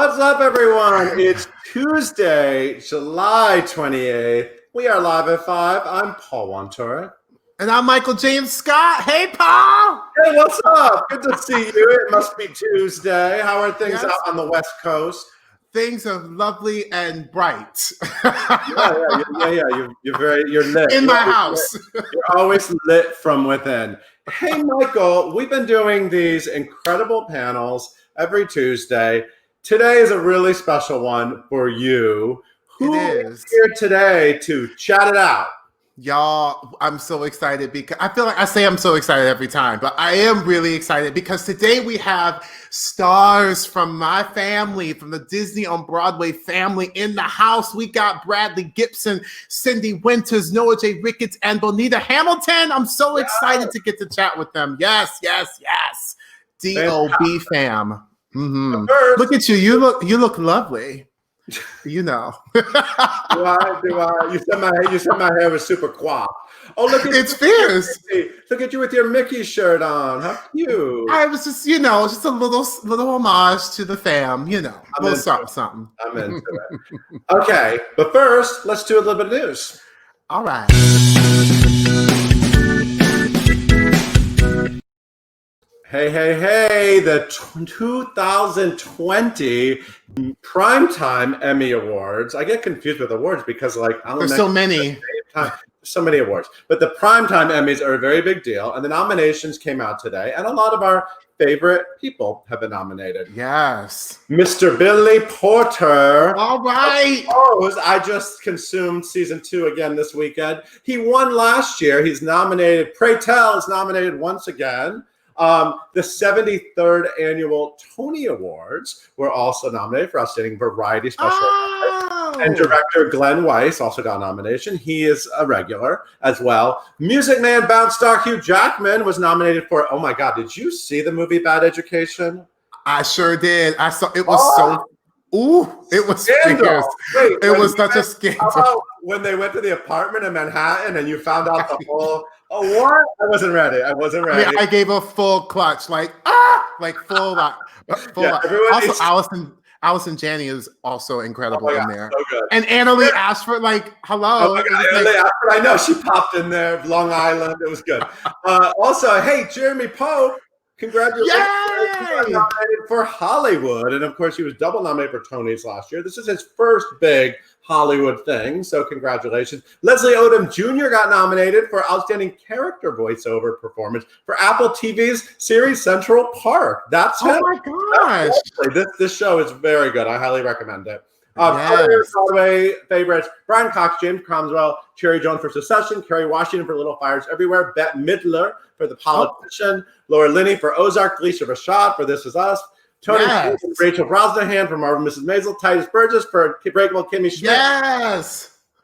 What's up, everyone? It's Tuesday, July 28th. We are live at 5. I'm Paul Wontor. And I'm Michael James Scott. Hey, Paul. Hey, what's up? Good to see you. It must be Tuesday. How are things out on the West Coast? Things are lovely and bright. Yeah. You're lit. In my house. You're always lit from within. Hey, Michael, we've been doing these incredible panels every Tuesday. Today is a really special one for you. Who is here today to chat it out? Y'all, I'm so excited because I feel like I say I'm so excited every time, but I am really excited because today we have stars from my family, from the Disney on Broadway family in the house. We got Bradley Gibson, Cindy Winters, Noah J. Ricketts, and Bonita Hamilton. I'm so excited to get to chat with them. Yes. DOB fam. Mm-hmm. Look at you. You look lovely. You know. Do I? You said my hair was super coiffed. Oh, look at it's fierce. Look at you with your Mickey shirt on. How cute. I was just, just a little homage to the fam, a little something. I'm into it. Okay, but first, let's do a little bit of news. All right. Hey, the 2020 Primetime Emmy Awards. I get confused with awards because there's so many. So many awards. But the Primetime Emmys are a very big deal. And the nominations came out today. And a lot of our favorite people have been nominated. Yes. Mr. Billy Porter. All right. I just consumed season 2 again this weekend. He won last year. He's nominated. Pray Tell is nominated once again. The 73rd Annual Tony Awards were also nominated for Outstanding Variety Special Effects. And director Glenn Weiss also got a nomination. He is a regular as well. Music Man bounce star Hugh Jackman was nominated for, oh my God, did you see the movie Bad Education? I sure did. I saw it was it was scandal. It was such a scandal. When they went to the apartment in Manhattan and you found out the whole what? I wasn't ready. I gave a full clutch, full. Also, Allison Janney is also incredible in there. So good. And Annalee Ashford, hello. Oh my God, Annalee Ashford. I know she popped in there, Long Island. It was good. Also, hey, Jeremy Pope. Congratulations. He got nominated for Hollywood. And of course, he was double nominated for Tonys last year. This is his first big Hollywood thing. So congratulations. Leslie Odom Jr. got nominated for Outstanding Character Voiceover Performance for Apple TV's series Central Park. That's him. Oh my gosh. This show is very good. I highly recommend it. Other Broadway favorites: Brian Cox, James Cromwell, Cherry Jones for Secession, Kerry Washington for Little Fires Everywhere, Bette Midler for The Politician, Laura Linney for Ozark, Felicia Rashad for This Is Us, Tony Rachel Brosnahan for Marvel Mrs. Maisel, Titus Burgess for Breakable Kimmy Schmidt,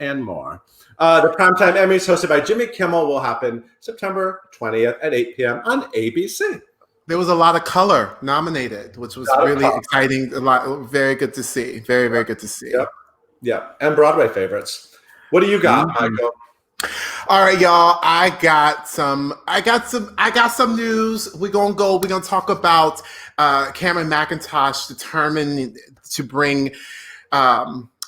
and more. The Primetime Emmys, hosted by Jimmy Kimmel, will happen September 20th at 8 p.m. on ABC. There was a lot of color nominated, which was really exciting. Very good to see. Very, very good to see. Yep. And Broadway favorites. What do you got, Michael? All right, y'all. I got some news. We're gonna talk about Cameron Mackintosh determined to bring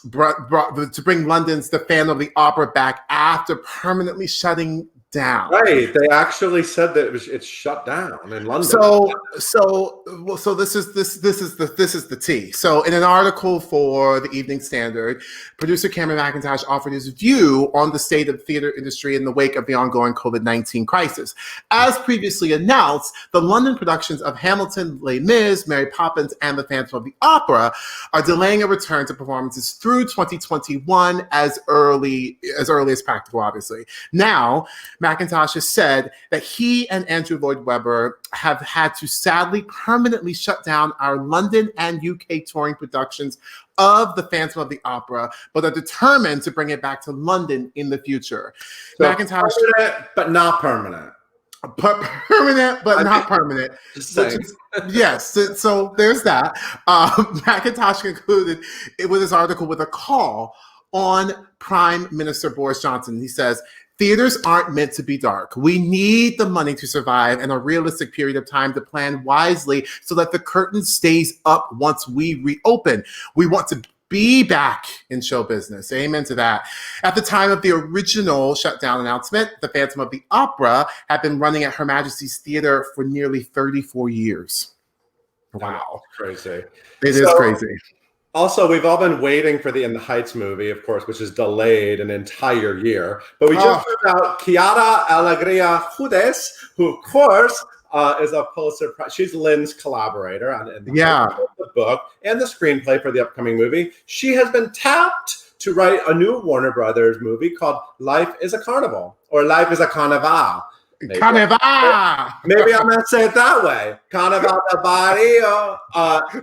London's The Phantom of the Opera back after permanently shutting down. Right, they actually said that it's shut down in London. So this is the tea. So in an article for the Evening Standard, producer Cameron Mackintosh offered his view on the state of the theater industry in the wake of the ongoing COVID-19 crisis. As previously announced, the London productions of Hamilton, Les Mis, Mary Poppins, and The Phantom of the Opera are delaying a return to performances through 2021 as early as practical, obviously. Now, Mackintosh has said that he and Andrew Lloyd Webber have had to sadly permanently shut down our London and UK touring productions of The Phantom of the Opera, but are determined to bring it back to London in the future. So Mackintosh, permanent, but not permanent. Permanent, but not permanent. Yes, so there's that. Mackintosh concluded with his article with a call on Prime Minister Boris Johnson. He says, Theaters aren't meant to be dark. We need the money to survive and a realistic period of time to plan wisely so that the curtain stays up once we reopen. We want to be back in show business. Amen to that. At the time of the original shutdown announcement, the Phantom of the Opera had been running at Her Majesty's Theater for nearly 34 years. Wow. Crazy. It is crazy. Also, we've all been waiting for the In the Heights movie, of course, which is delayed an entire year. But we just found out Chiara Alegria Hudes, who, of course, is a Pulitzer Prize. She's Lynn's collaborator on the book and the screenplay for the upcoming movie. She has been tapped to write a new Warner Brothers movie called Life is a Carnival, or Life is a Carnival. Carnival! Maybe I'm going to say it that way. Carnival del Barrio.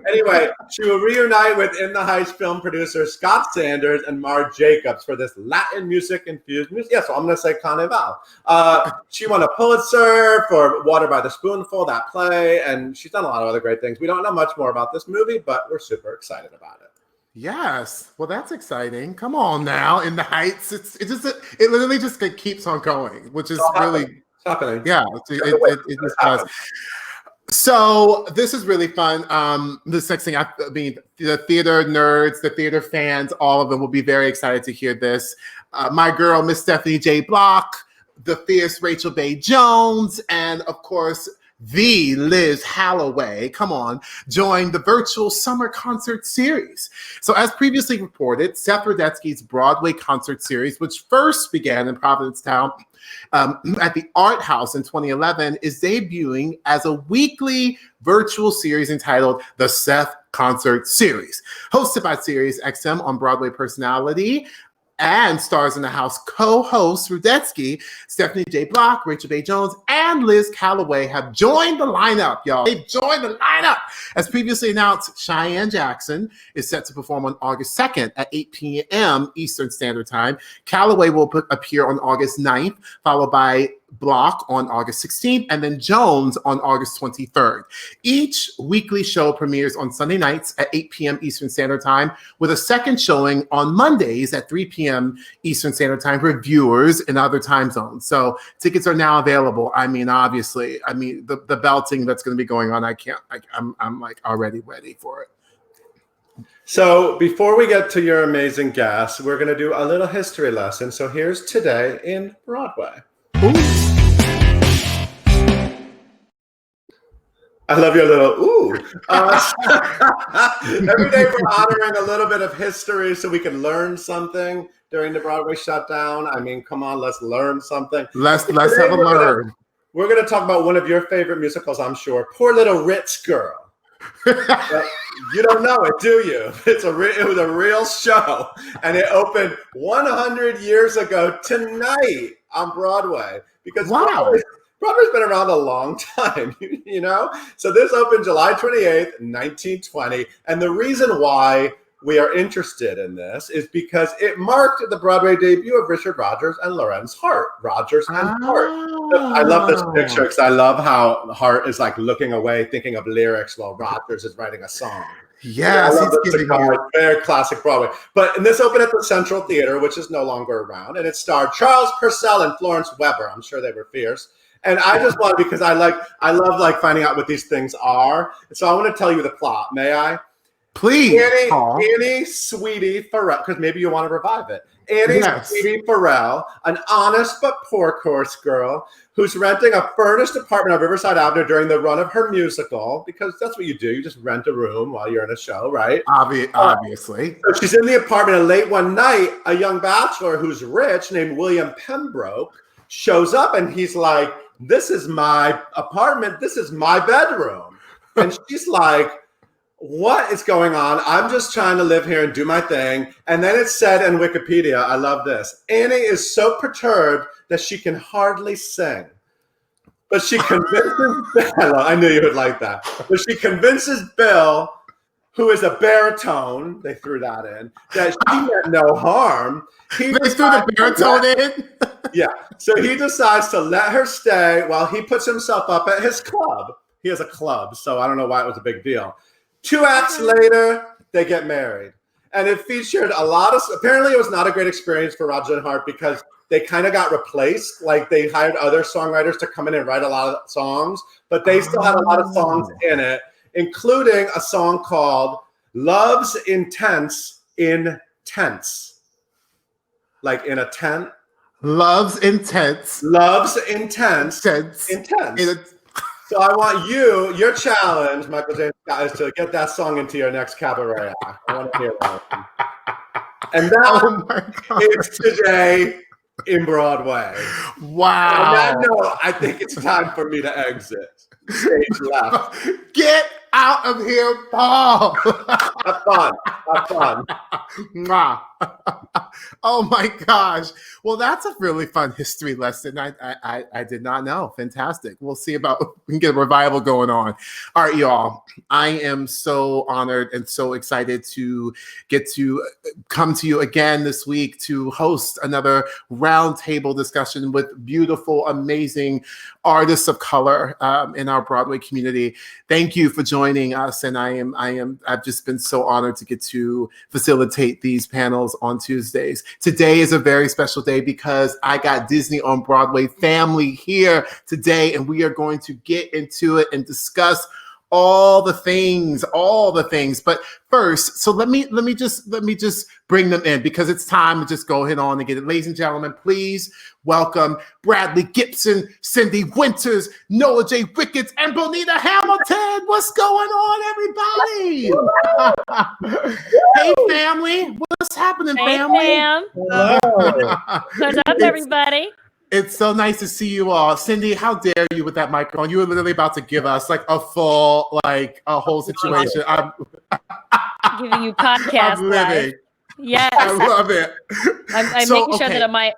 Anyway, she will reunite with In the Heights film producer Scott Sanders and Mar Jacobs for this Latin music-infused music. Yeah, so I'm going to say Carnival. She won a Pulitzer for Water by the Spoonful, that play, and she's done a lot of other great things. We don't know much more about this movie, but we're super excited about it. Yes, well, that's exciting. Come on now, In the Heights. It literally just keeps on going, which is really... happening. Yeah, it just does. So this is really fun. This next thing, I mean, the theater nerds, the theater fans, all of them will be very excited to hear this. My girl, Miss Stephanie J. Block, the fierce Rachel Bay Jones, and of course, the Liz Halloway, come on, joined the virtual summer concert series. So as previously reported, Seth Rudetsky's Broadway concert series, which first began in Provincetown at the Art House in 2011, is debuting as a weekly virtual series entitled The Seth Concert Series, hosted by Sirius XM on Broadway personality and Stars in the House co-hosts Rudetsky, Stephanie J. Block, Rachel Bay Jones, and Liz Calloway have joined the lineup, y'all. They've joined the lineup. As previously announced, Cheyenne Jackson is set to perform on August 2nd at 8 p.m. Eastern Standard Time. Calloway will appear on August 9th, followed by Block on August 16th, and then Jones on August 23rd. Each weekly show premieres on Sunday nights at 8 p.m. Eastern Standard Time, with a second showing on Mondays at 3 p.m. Eastern Standard Time for viewers in other time zones. So tickets are now available. I mean, obviously, the belting that's going to be going on, I'm like already ready for it. So before we get to your amazing guests, we're going to do a little history lesson. So here's Today in Broadway. Ooh. I love your little ooh. Every day we're honoring a little bit of history so we can learn something during the Broadway shutdown. I mean, come on, let's learn something. Let's have a learn. We're going to talk about one of your favorite musicals, I'm sure. Poor Little Ritz Girl. You don't know it, do you? It was a real show, and it opened 100 years ago tonight on Broadway. Because wow. Broadway's been around a long time, you know? So this opened July 28th, 1920. And the reason why we are interested in this is because it marked the Broadway debut of Richard Rodgers and Lorenz Hart. Rodgers and Hart. I love this picture because I love how Hart is like looking away, thinking of lyrics while Rodgers is writing a song. Yes, very classic Broadway. But this opened at the Central Theater, which is no longer around, and it starred Charles Purcell and Florence Weber. I'm sure they were fierce. And I just want, because I love finding out what these things are. So I want to tell you the plot. May I? Please. Annie Sweetie Farrell, because maybe you want to revive it. Annie Sweetie Farrell, an honest but poor course girl who's renting a furnished apartment on Riverside Avenue during the run of her musical, because that's what you do. You just rent a room while you're in a show, right? Obviously. So she's in the apartment, and late one night, a young bachelor who's rich named William Pembroke shows up, and he's like, "This is my apartment. This is my bedroom." And she's like, "What is going on? I'm just trying to live here and do my thing." And then it said in Wikipedia, I love this, Annie is so perturbed that she can hardly sing. But she convinces Bill, I knew you would like that, but she convinces Bill, who is a baritone, they threw that in, that she meant no harm. They threw the baritone in? Yeah. So he decides to let her stay while he puts himself up at his club. He has a club, so I don't know why it was a big deal. 2 acts later, they get married. And it featured apparently it was not a great experience for Rodgers and Hart because they kind of got replaced. Like they hired other songwriters to come in and write a lot of songs, but they still had a lot of songs in it, including a song called Love's Intense in Tents. Like in a tent. Love's Intense. Love's Intense. Intense. So I want your challenge, Michael James Scott, is to get that song into your next cabaret act. I want to hear that. And that is today in Broadway. Wow. On that note, I think it's time for me to exit. Stage left. Get out of here, Paul. Have fun. Have fun. Oh my gosh. Well, that's a really fun history lesson. I did not know. Fantastic. We'll see about we can get a revival going on. All right, y'all. I am so honored and so excited to get to come to you again this week to host another roundtable discussion with beautiful, amazing artists of color in our Broadway community. Thank you for joining us, and I've just been so honored to get to facilitate these panels on Tuesdays. Today is a very special day because I got Disney on Broadway family here today, and we are going to get into it and discuss all the things. But first, so let me just bring them in because it's time to just go ahead on and get it. Ladies and gentlemen, please welcome Bradley Gibson, Cindy Winters, Noah J. Ricketts, and Bonita Hamilton. What's going on, everybody? Hey, family. What's happening, family? Fam. What's up, everybody? It's so nice to see you all. Cindy, how dare you with that microphone? You were literally about to give us like a full, like a whole situation. I'm giving you podcast I'm living. Yes. I love it. I'm So, making sure okay. that my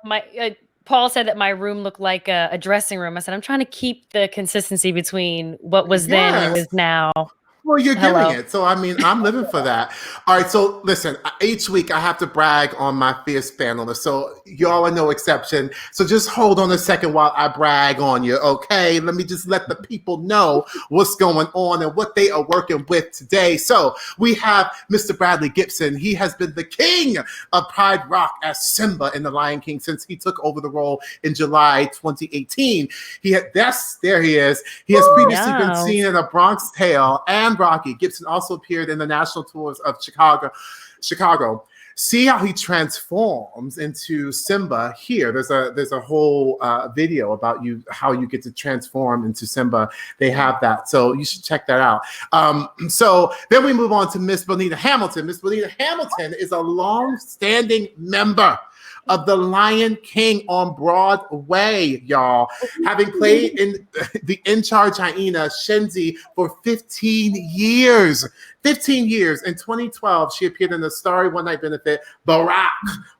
Paul said that my room looked like a dressing room. I said, I'm trying to keep the consistency between what was then and what is now. Well, you're Hello. giving it. So, I mean, I'm living for that. All right. So, listen, each week I have to brag on my fierce panelists. So, y'all are no exception. So, just hold on a second while I brag on you. Okay. Let me just let the people know what's going on and what they are working with today. So, we have Mr. Bradley Gibson. He has been the king of Pride Rock as Simba in The Lion King since he took over the role in July 2018. There he is. He has previously been seen in A Bronx Tale and Rocky. Gibson also appeared in the national tours of Chicago. See how he transforms into Simba here. There's a whole video about how you get to transform into Simba. They have that, so you should check that out. So then we move on to Miss Bonita Hamilton. Miss Bonita Hamilton is a long-standing member of The Lion King on Broadway, y'all. Having played in the in charge hyena Shenzi for 15 years. 15 years. In 2012, she appeared in the Starry One Night Benefit, Barack,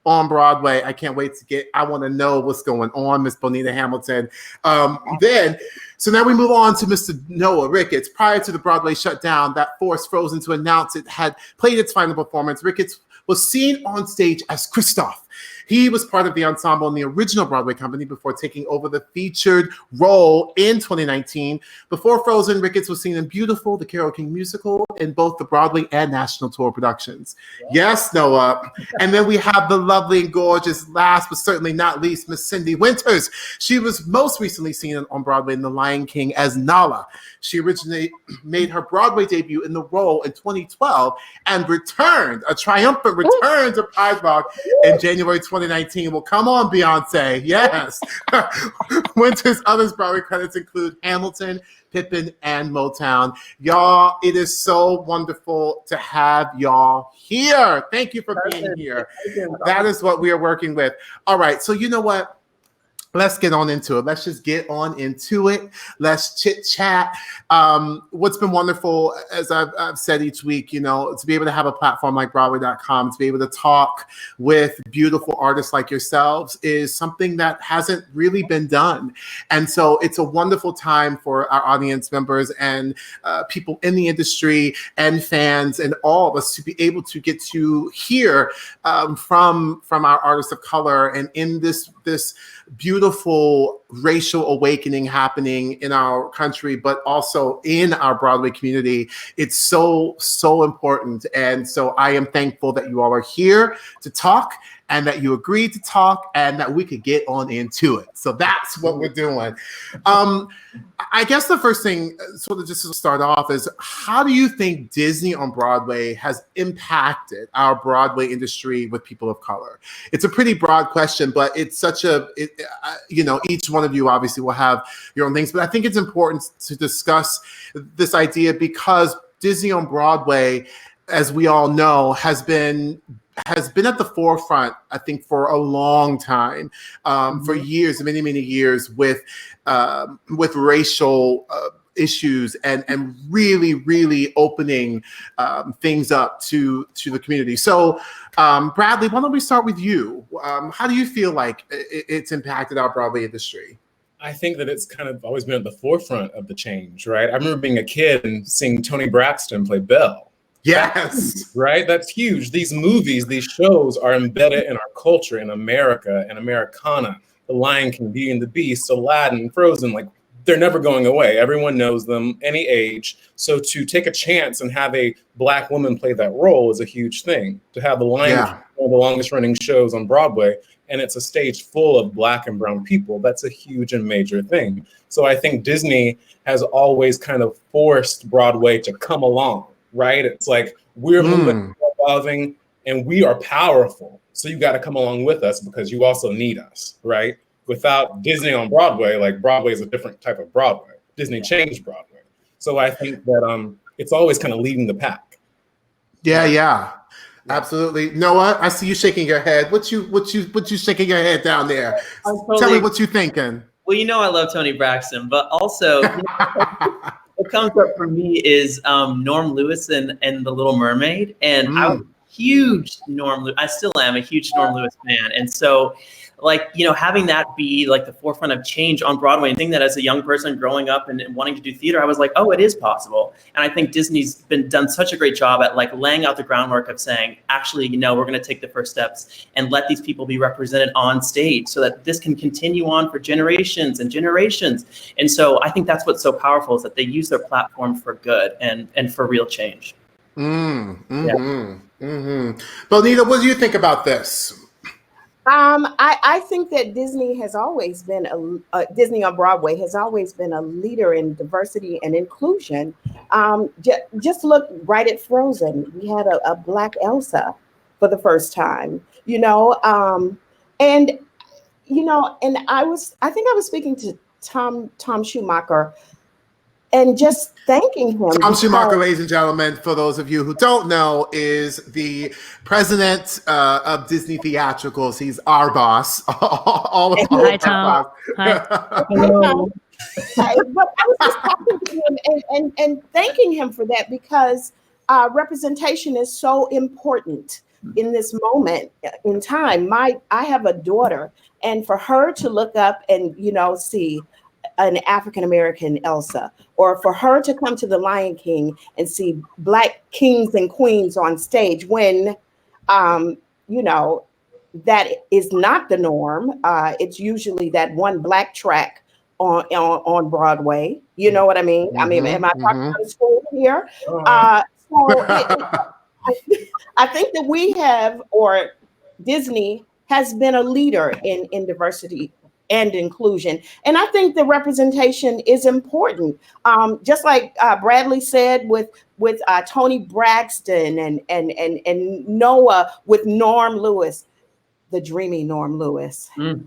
on Broadway. I can't wait I want to know what's going on, Miss Bonita Hamilton. So now we move on to Mr. Noah Ricketts. Prior to the Broadway shutdown that forced Frozen to announce it had played its final performance, Ricketts was seen on stage as Kristoff. He was part of the ensemble in the original Broadway company before taking over the featured role in 2019. Before Frozen, Ricketts was seen in Beautiful, the Carole King musical, in both the Broadway and national tour productions. Yes, Noah. And then we have the lovely and gorgeous, last but certainly not least, Miss Cindy Winters. She was most recently seen on Broadway in The Lion King as Nala. She originally made her Broadway debut in the role in 2012 and returned, a triumphant return to Pride Rock in January 2019. Well, come on, Beyonce. Yes. Winters' other Broadway credits include Hamilton, Pippin, and Motown. Y'all, it is so wonderful to have y'all here. Thank you for being here. That is what we are working with. All right. So you know what? Let's get on into it. Let's just get on into it. Let's chit chat. What's been wonderful, as I've said each week, to be able to have a platform like Broadway.com, to be able to talk with beautiful artists like yourselves is something that hasn't really been done. And so it's a wonderful time for our audience members and people in the industry and fans and all of us to be able to get to hear from our artists of color and in this beautiful racial awakening happening in our country, but also in our Broadway community. It's so, so important. And so I am thankful that you all are here to talk, and that you agreed to talk, and that we could get on into it. So that's what we're doing. I guess the first thing, sort of just to start off, is how do you think Disney on Broadway has impacted our Broadway industry with people of color? It's a pretty broad question, but it's such each one of you obviously will have your own things, but I think it's important to discuss this idea because Disney on Broadway, as we all know, has been at the forefront, I think, for a long time, for years, many, many years, with racial issues and really, really opening things up to the community. So, Bradley, why don't we start with you? How do you feel like it's impacted our Broadway industry? I think that it's kind of always been at the forefront of the change, right? I remember being a kid and seeing Toni Braxton play Belle. Yes. Right? That's huge. These movies, these shows are embedded in our culture, in America and Americana. The Lion King, Beauty and the Beast, Aladdin, Frozen, like they're never going away. Everyone knows them, any age. So to take a chance and have a Black woman play that role is a huge thing. To have The Lion King, one of the longest running shows on Broadway, and it's a stage full of Black and brown people, that's a huge and major thing. So I think Disney has always kind of forced Broadway to come along. Right? It's like we're moving, evolving, and we are powerful. So you got to come along with us because you also need us, right? Without Disney on Broadway, like Broadway is a different type of Broadway. Disney changed Broadway. So I think that it's always kind of leading the pack. Yeah. Absolutely. Noah, I see you shaking your head. What you shaking your head down there? Tell me what you're thinking. Well, I love Toni Braxton, but also what comes up for me is Norm Lewis and The Little Mermaid. And I was a huge I still am a huge Norm Lewis fan. And so, having that be like the forefront of change on Broadway, and thinking that as a young person growing up and wanting to do theater, I was like, oh, it is possible. And I think Disney's done such a great job at laying out the groundwork of saying, actually, we're going to take the first steps and let these people be represented on stage so that this can continue on for generations and generations. And so I think that's what's so powerful, is that they use their platform for good and for real change. Bonita, what do you think about this? I think that Disney has always been Disney on Broadway has always been a leader in diversity and inclusion. Just look right at Frozen. We had a Black Elsa for the first time, and I think I was speaking to Tom Schumacher, and just thanking him. Tom Schumacher, ladies and gentlemen, for those of you who don't know, is the president of Disney Theatricals. He's our boss. Hi, Tom. Hi. Hello. But I was just talking to him and thanking him for that, because representation is so important in this moment in time. I have a daughter, and for her to look up and see an African-American Elsa, or for her to come to the Lion King and see Black kings and queens on stage, when that is not the norm. It's usually that one Black track on Broadway. You know what I mean? I mean, am I talking about a school here? I think that we have, or Disney has been a leader in diversity and inclusion. And I think the representation is important. Just like Bradley said with Toni Braxton and Noah with Norm Lewis, the dreamy Norm Lewis. Right.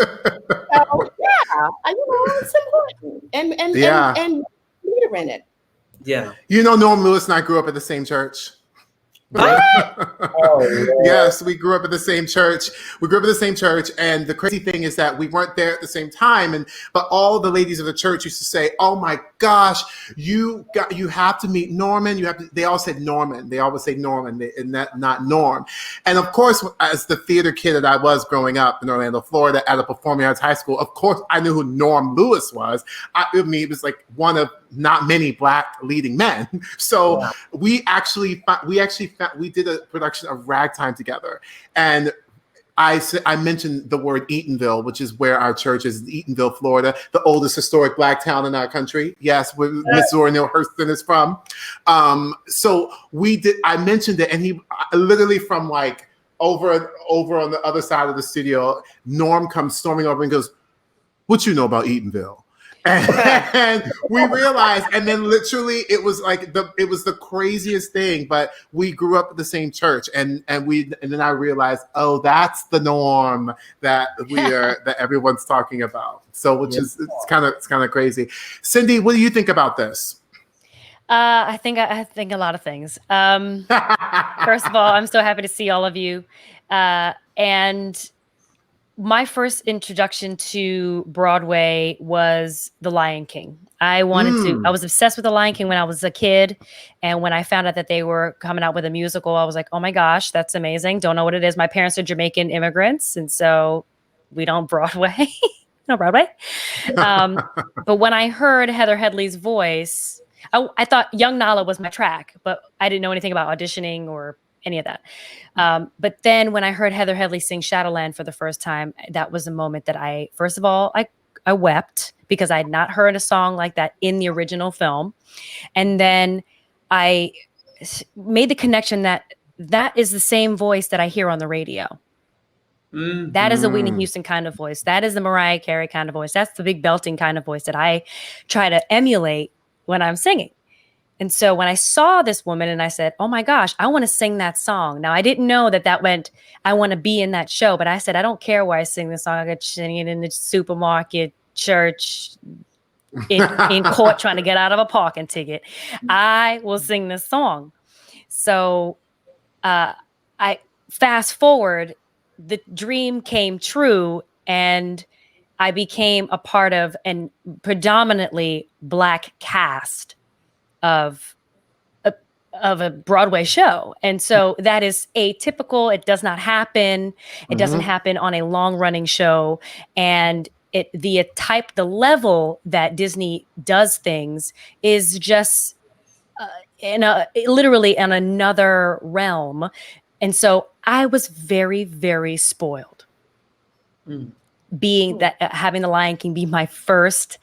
So, it's important. And leader in it. Yeah. Norm Lewis and I grew up at the same church. Yes, we grew up in the same church. And the crazy thing is that we weren't there at the same time. But all the ladies of the church used to say, "Oh my gosh, you have to meet Norman." They all said Norman. They always say Norman, and not Norm. And of course, as the theater kid that I was growing up in Orlando, Florida, at a performing arts high school, of course I knew who Norm Lewis was. It was like one of not many Black leading men. So we did a production of Ragtime together, and I mentioned the word Eatonville, which is where our church is, Eatonville, Florida, the oldest historic Black town in our country. Yes, where Miss Zora Neale Hurston is from. So I mentioned it, and he literally from like over on the other side of the studio, Norm comes storming over and goes, "What you know about Eatonville?" And we realized, and then literally it was the craziest thing, but we grew up at the same church, and then I realized, oh, that's the norm that that everyone's talking about. So it's kind of crazy. Cindy, what do you think about this? I think a lot of things. First of all, I'm so happy to see all of you. And my first introduction to Broadway was The Lion King. I was obsessed with The Lion King when I was a kid. And when I found out that they were coming out with a musical, I was like, oh my gosh, that's amazing. Don't know what it is. My parents are Jamaican immigrants. And so we don't Broadway. No Broadway. But when I heard Heather Headley's voice, I thought Young Nala was my track, but I didn't know anything about auditioning or any of that. But then when I heard Heather Headley sing Shadowland for the first time, that was a moment that I wept because I had not heard a song like that in the original film. And then I made the connection that is the same voice that I hear on the radio. Mm-hmm. That is a Whitney Houston kind of voice. That is the Mariah Carey kind of voice. That's the big belting kind of voice that I try to emulate when I'm singing. And so when I saw this woman and I said, oh my gosh, I want to sing that song. Now, I didn't know that went, I want to be in that show. But I said, I don't care where I sing this song. I could sing it in the supermarket, church, in court trying to get out of a parking ticket. I will sing this song. So I fast forward, the dream came true and I became a part of a predominantly Black cast of a Broadway show. And so that is atypical. It does not happen. It doesn't happen on a long running show. And the level that Disney does things is just literally in another realm. And so I was very, very spoiled having The Lion King be my first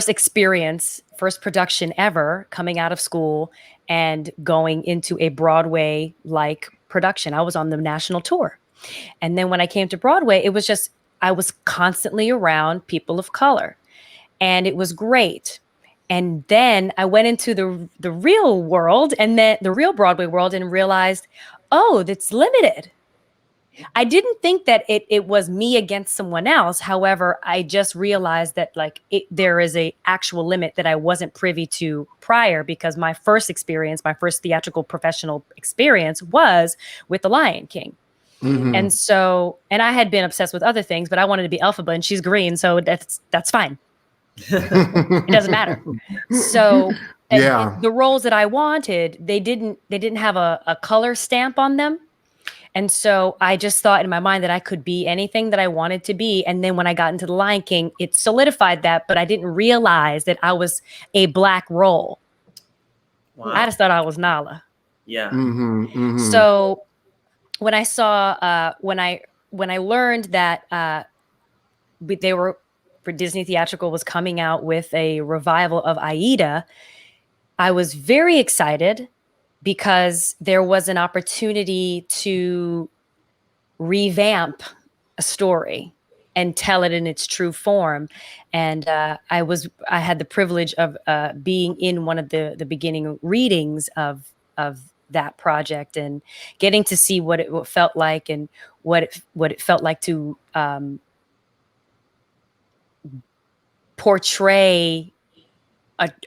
experience, first production ever coming out of school and going into a Broadway-like production. I was on the national tour. And then when I came to Broadway, it was just, I was constantly around people of color and it was great. And then I went into the real world and then the real Broadway world and realized, oh, that's limited. I didn't think that it was me against someone else. However, I just realized that there is a actual limit that I wasn't privy to prior because my first theatrical professional experience was with The Lion King. Mm-hmm. And I had been obsessed with other things, but I wanted to be Elphaba and she's green. So that's fine. It doesn't matter. So the roles that I wanted, they didn't have a color stamp on them. And so I just thought in my mind that I could be anything that I wanted to be. And then when I got into The Lion King, it solidified that, but I didn't realize that I was a Black role. Wow. I just thought I was Nala. Yeah. Mm-hmm, mm-hmm. So when I saw, when I learned that Disney Theatrical was coming out with a revival of Aida, I was very excited because there was an opportunity to revamp a story and tell it in its true form. And I had the privilege of being in one of the beginning readings of that project and getting to see what it felt like and what it felt like to portray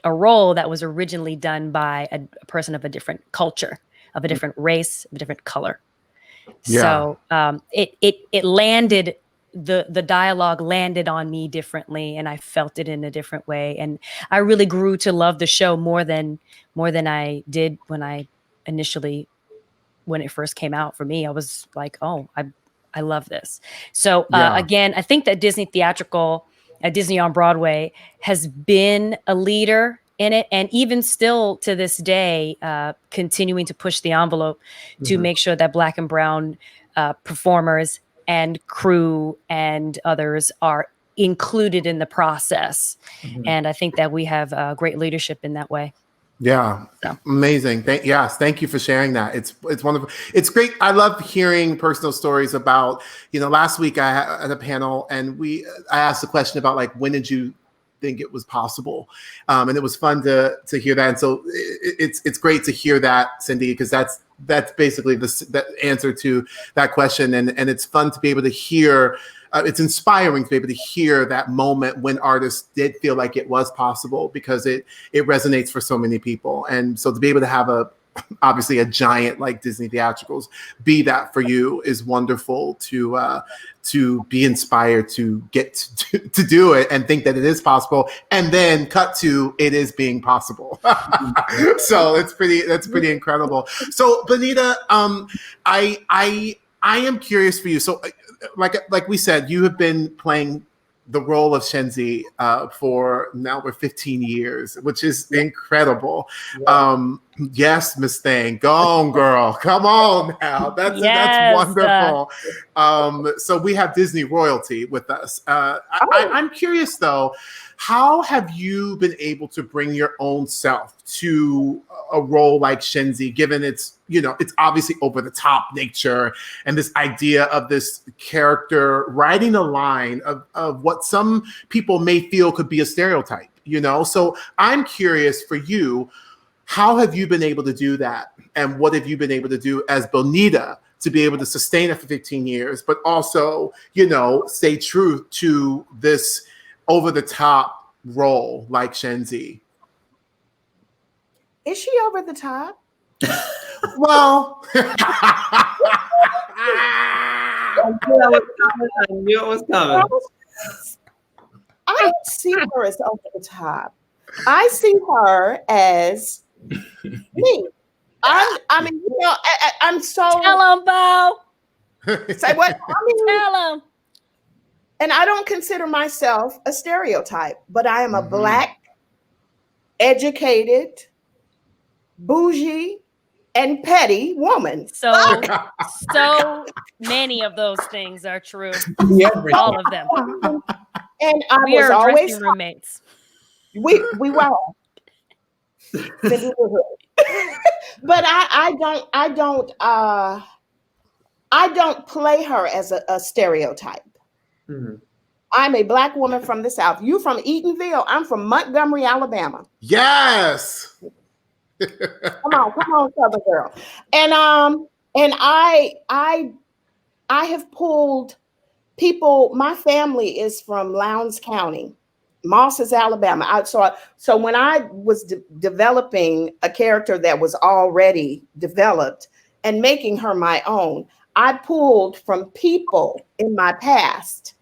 a role that was originally done by a person of a different culture, of a different race, of a different color. Yeah. So it landed, the dialogue landed on me differently and I felt it in a different way. And I really grew to love the show more than I did when it first came out for me. I was like, oh, I love this. So again, I think that Disney Theatrical at Disney on Broadway has been a leader in it, and even still to this day, continuing to push the envelope to make sure that Black and brown performers and crew and others are included in the process. And I think that we have great leadership in that way. Yeah, amazing. Thank you for sharing that. It's wonderful. It's great. I love hearing personal stories about, last week I had a panel and I asked a question about like, when did you think it was possible? And it was fun to hear that. And so it's great to hear that, Cindy, because that's basically the answer to that question. And it's fun to be able to hear. It's inspiring to be able to hear that moment when artists did feel like it was possible, because it resonates for so many people. And so to be able to have obviously a giant like Disney Theatricals be that for you is wonderful, to be inspired to get to do it and think that it is possible, and then cut to it is being possible. So that's pretty incredible. So Benita, I am curious for you. So like we said, you have been playing the role of Shenzi for now over 15 years, which is incredible. Yeah. Yes, Miss Thang, go on, girl. Come on now. That's wonderful. So we have Disney royalty with us. I'm curious though, how have you been able to bring your own self to a role like Shenzi, given its obviously over the top nature and this idea of this character riding a line of what some people may feel could be a stereotype, So I'm curious for you, how have you been able to do that? And what have you been able to do as Bonita to be able to sustain it for 15 years, but also, stay true to this over the top role like Shenzi? Is she over the top? Well, I knew it was coming. I don't see her as over the top. I see her as me. I'm so. Tell him, Bo. Say what? Tell him. And I don't consider myself a stereotype, but I am a Black, educated, bougie, and petty woman. So many of those things are true. All of them. And I we was are always dressing roommates. We were. But I don't play her as a stereotype. Mm-hmm. I'm a Black woman from the South. You from Eatonville? I'm from Montgomery, Alabama. Yes. Come on, Southern girl. And I have pulled people. My family is from Lowndes County, Mosses, Alabama. So when I was developing a character that was already developed and making her my own, I pulled from people in my past.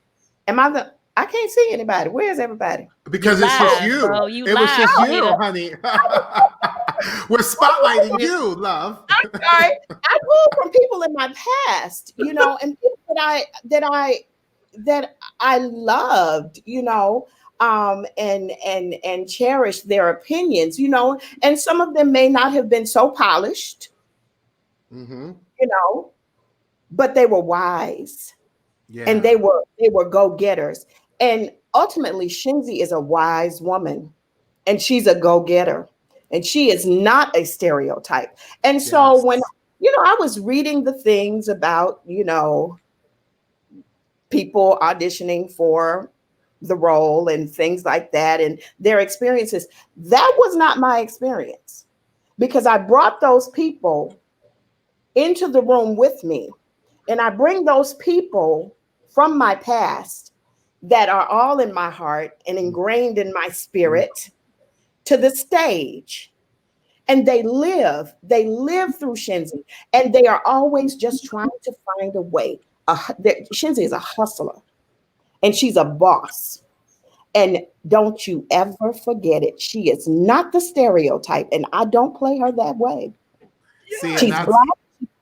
I can't see anybody. Where's everybody? Because it's just you. Bro, it was just you, honey. We're spotlighting you, love. I'm sorry. I pulled from people in my past, and people that I loved, and cherished their opinions, and some of them may not have been so polished, but they were wise. Yeah. And they were go-getters. And ultimately, Shenzi is a wise woman, and she's a go-getter, and she is not a stereotype. And so when, I was reading the things about, people auditioning for the role and things like that and their experiences, that was not my experience, because I brought those people into the room with me, and I bring those people from my past that are all in my heart and ingrained in my spirit to the stage. And they live through Shenzi, and they are always just trying to find a way. Shenzi is a hustler, and she's a boss. And don't you ever forget it. She is not the stereotype, and I don't play her that way. She's Black,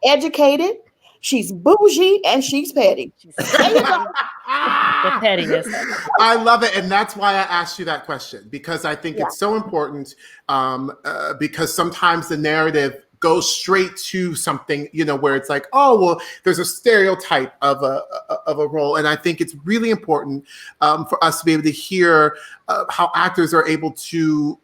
educated, She's bougie and she's petty. There you go. The pettiness. I love it, and that's why I asked you that question, because I think it's so important. Because sometimes the narrative goes straight to something, where it's like, oh, well, there's a stereotype of a role, and I think it's really important for us to be able to hear how actors are able to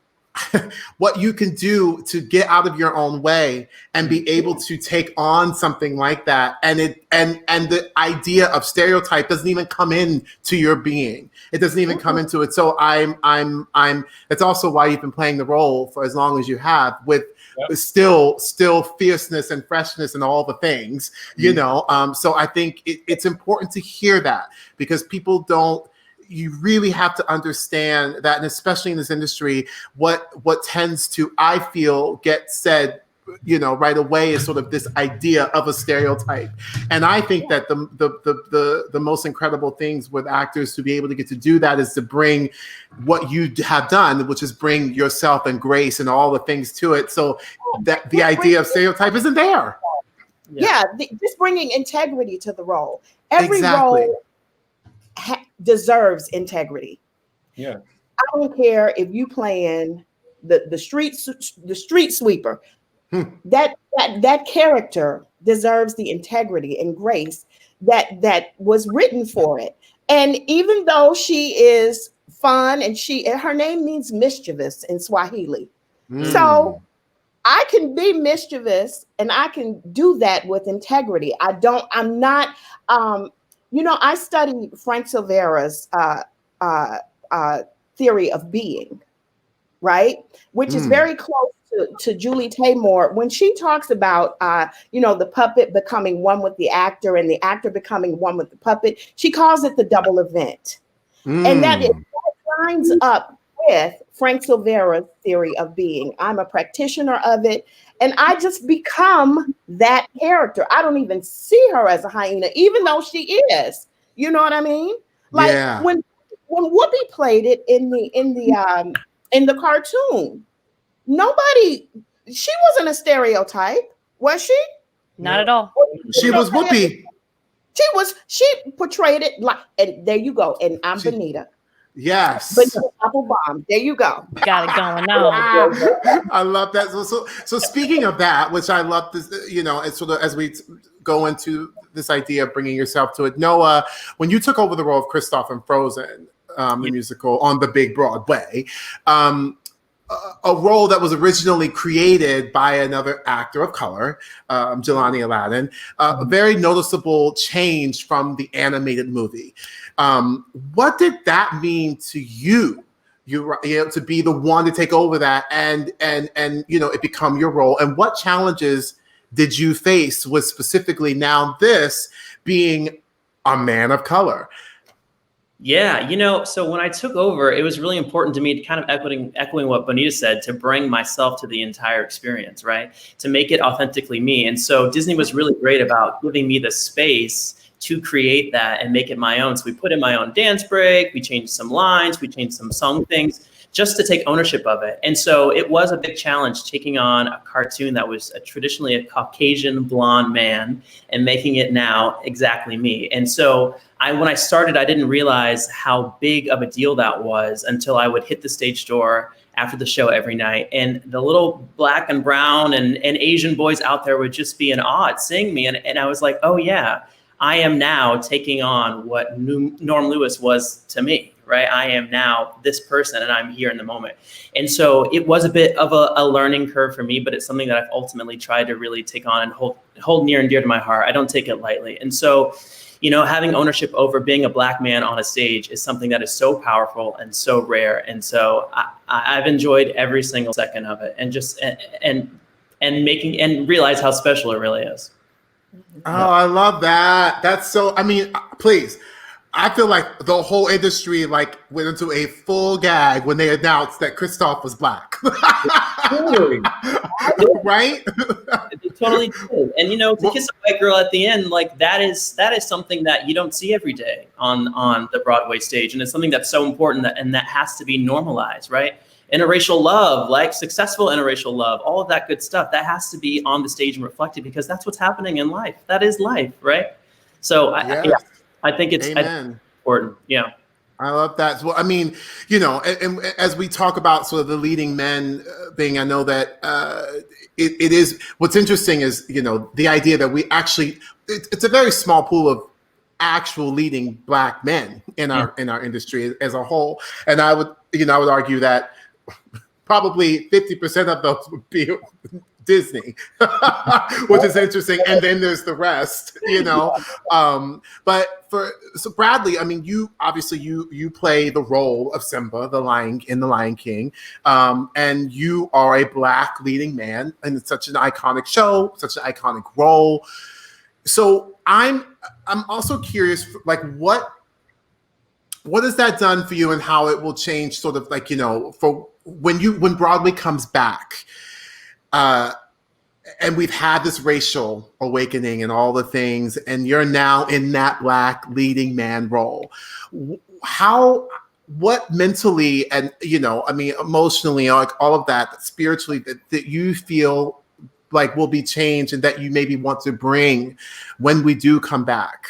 what you can do to get out of your own way and be able to take on something like that, and the idea of stereotype doesn't even come into your being. It doesn't even come into it. So I'm that's also why you've been playing the role for as long as you have, with still fierceness and freshness and all the things, so I think it's important to hear that, because people don't. You really have to understand that, and especially in this industry, what tends to, I feel, get said, right away is sort of this idea of a stereotype. And I think that the most incredible things with actors to be able to get to do that is to bring what you have done, which is bring yourself and grace and all the things to it. So that the idea of stereotype isn't there. Just bringing integrity to the role. Every role deserves integrity. Yeah, I don't care if you playing the street sweeper. That character deserves the integrity and grace that was written for it. And even though she is fun, and her name means mischievous in Swahili, so I can be mischievous and I can do that with integrity. I'm not. I studied Frank Silvera's theory of being, right? Which is very close to Julie Taymor when she talks about, the puppet becoming one with the actor and the actor becoming one with the puppet. She calls it the double event. And that lines up with Frank Silvera's theory of being. I'm a practitioner of it. And I just become that character. I don't even see her as a hyena, even though she is. You know what I mean? Like when Whoopi played it in the cartoon, she wasn't a stereotype, was she? Not at all. She was Whoopi. She portrayed it like, and there you go. And I'm Benita. Yes. But apple bomb. There you go. Got it going on. I love that. So speaking of that, which I love this, it's sort of as we go into this idea of bringing yourself to it. Noah, when you took over the role of Kristoff in Frozen, the musical on the big Broadway, a role that was originally created by another actor of color, Jelani Aladdin, a very noticeable change from the animated movie. What did that mean to you? To be the one to take over that and it become your role, and what challenges did you face with specifically now this being a man of color? Yeah, so when I took over, it was really important to me to kind of echoing what Bonita said, to bring myself to the entire experience, right? To make it authentically me. And so Disney was really great about giving me the space to create that and make it my own. So we put in my own dance break, we changed some lines, we changed some song things, just to take ownership of it. And so it was a big challenge taking on a cartoon that was traditionally a Caucasian blonde man and making it now exactly me. And so when I started, I didn't realize how big of a deal that was until I would hit the stage door after the show every night. And the little black and brown and Asian boys out there would just be in awe at seeing me. And I was like, oh yeah, I am now taking on what Norm Lewis was to me, right? I am now this person and I'm here in the moment. And so it was a bit of a learning curve for me, but it's something that I've ultimately tried to really take on and hold near and dear to my heart. I don't take it lightly. And so, having ownership over being a black man on a stage is something that is so powerful and so rare. And so I've enjoyed every single second of it, and just and making and realize how special it really is. Oh, I love that. That's so, please. I feel like the whole industry went into a full gag when they announced that Kristoff was black. Totally. Right? It totally did. And to kiss a white girl at the end, that is something that you don't see every day on the Broadway stage. And it's something that's so important and that has to be normalized, right? interracial love, like successful interracial love, all of that good stuff, that has to be on the stage and reflected because that's what's happening in life. That is life, right? So I think it's important. Yeah. I love that. Well, I mean, you know, and as we talk about sort of the leading men thing, I know that it is, what's interesting is, you know, the idea that we actually, it's a very small pool of actual leading Black men in our industry as a whole. And I would argue that probably 50% of those would be Disney, which is interesting. And then there's the rest, you know. So Bradley, I mean, you obviously you play the role of Simba, in The Lion King, and you are a Black leading man, and it's such an iconic show, such an iconic role. So I'm also curious, like what has that done for you, and how it will change, sort of like, you know, for when Broadway comes back. And we've had this racial awakening and all the things, and you're now in that Black leading man role. What mentally and, you know, I mean, emotionally, like all of that, spiritually, that you feel like will be changed and that you maybe want to bring when we do come back?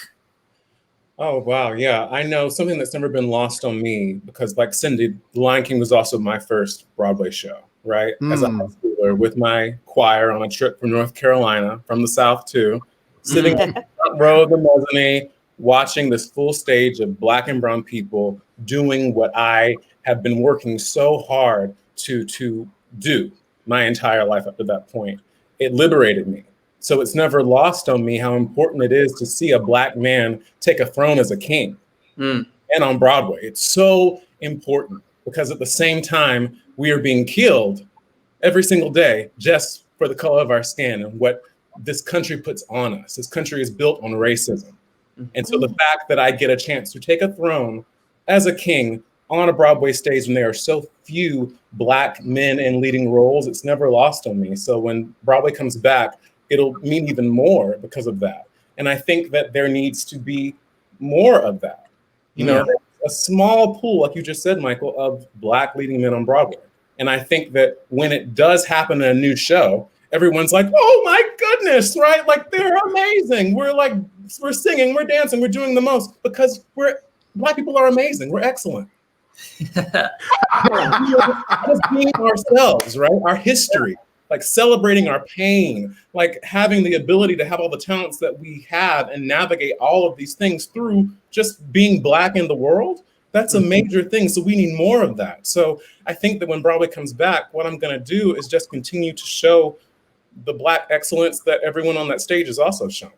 Oh, wow. Yeah, I know something that's never been lost on me, because like Cindy, The Lion King was also my first Broadway show, right? As a high schooler with my choir on a trip from North Carolina, from the South too, sitting in the front row of the mezzanine, watching this full stage of Black and brown people doing what I have been working so hard to do my entire life up to that point. It liberated me. So it's never lost on me how important it is to see a Black man take a throne as a king and on Broadway. It's so important because at the same time, we are being killed every single day just for the color of our skin and what this country puts on us. This country is built on racism. And so the fact that I get a chance to take a throne as a king on a Broadway stage when there are so few Black men in leading roles, it's never lost on me. So when Broadway comes back, it'll mean even more because of that. And I think that there needs to be more of that. You know, a small pool, like you just said, Michael, of Black leading men on Broadway. And I think that when it does happen in a new show, everyone's like, oh my goodness, right? Like, they're amazing. We're singing, we're dancing, we're doing the most because Black people are amazing. We're excellent. Just being ourselves, right? Our history, like celebrating our pain, like having the ability to have all the talents that we have and navigate all of these things through just being Black in the world. That's a major thing. So we need more of that. So I think that when Broadway comes back, what I'm going to do is just continue to show the Black excellence that everyone on that stage is also shown.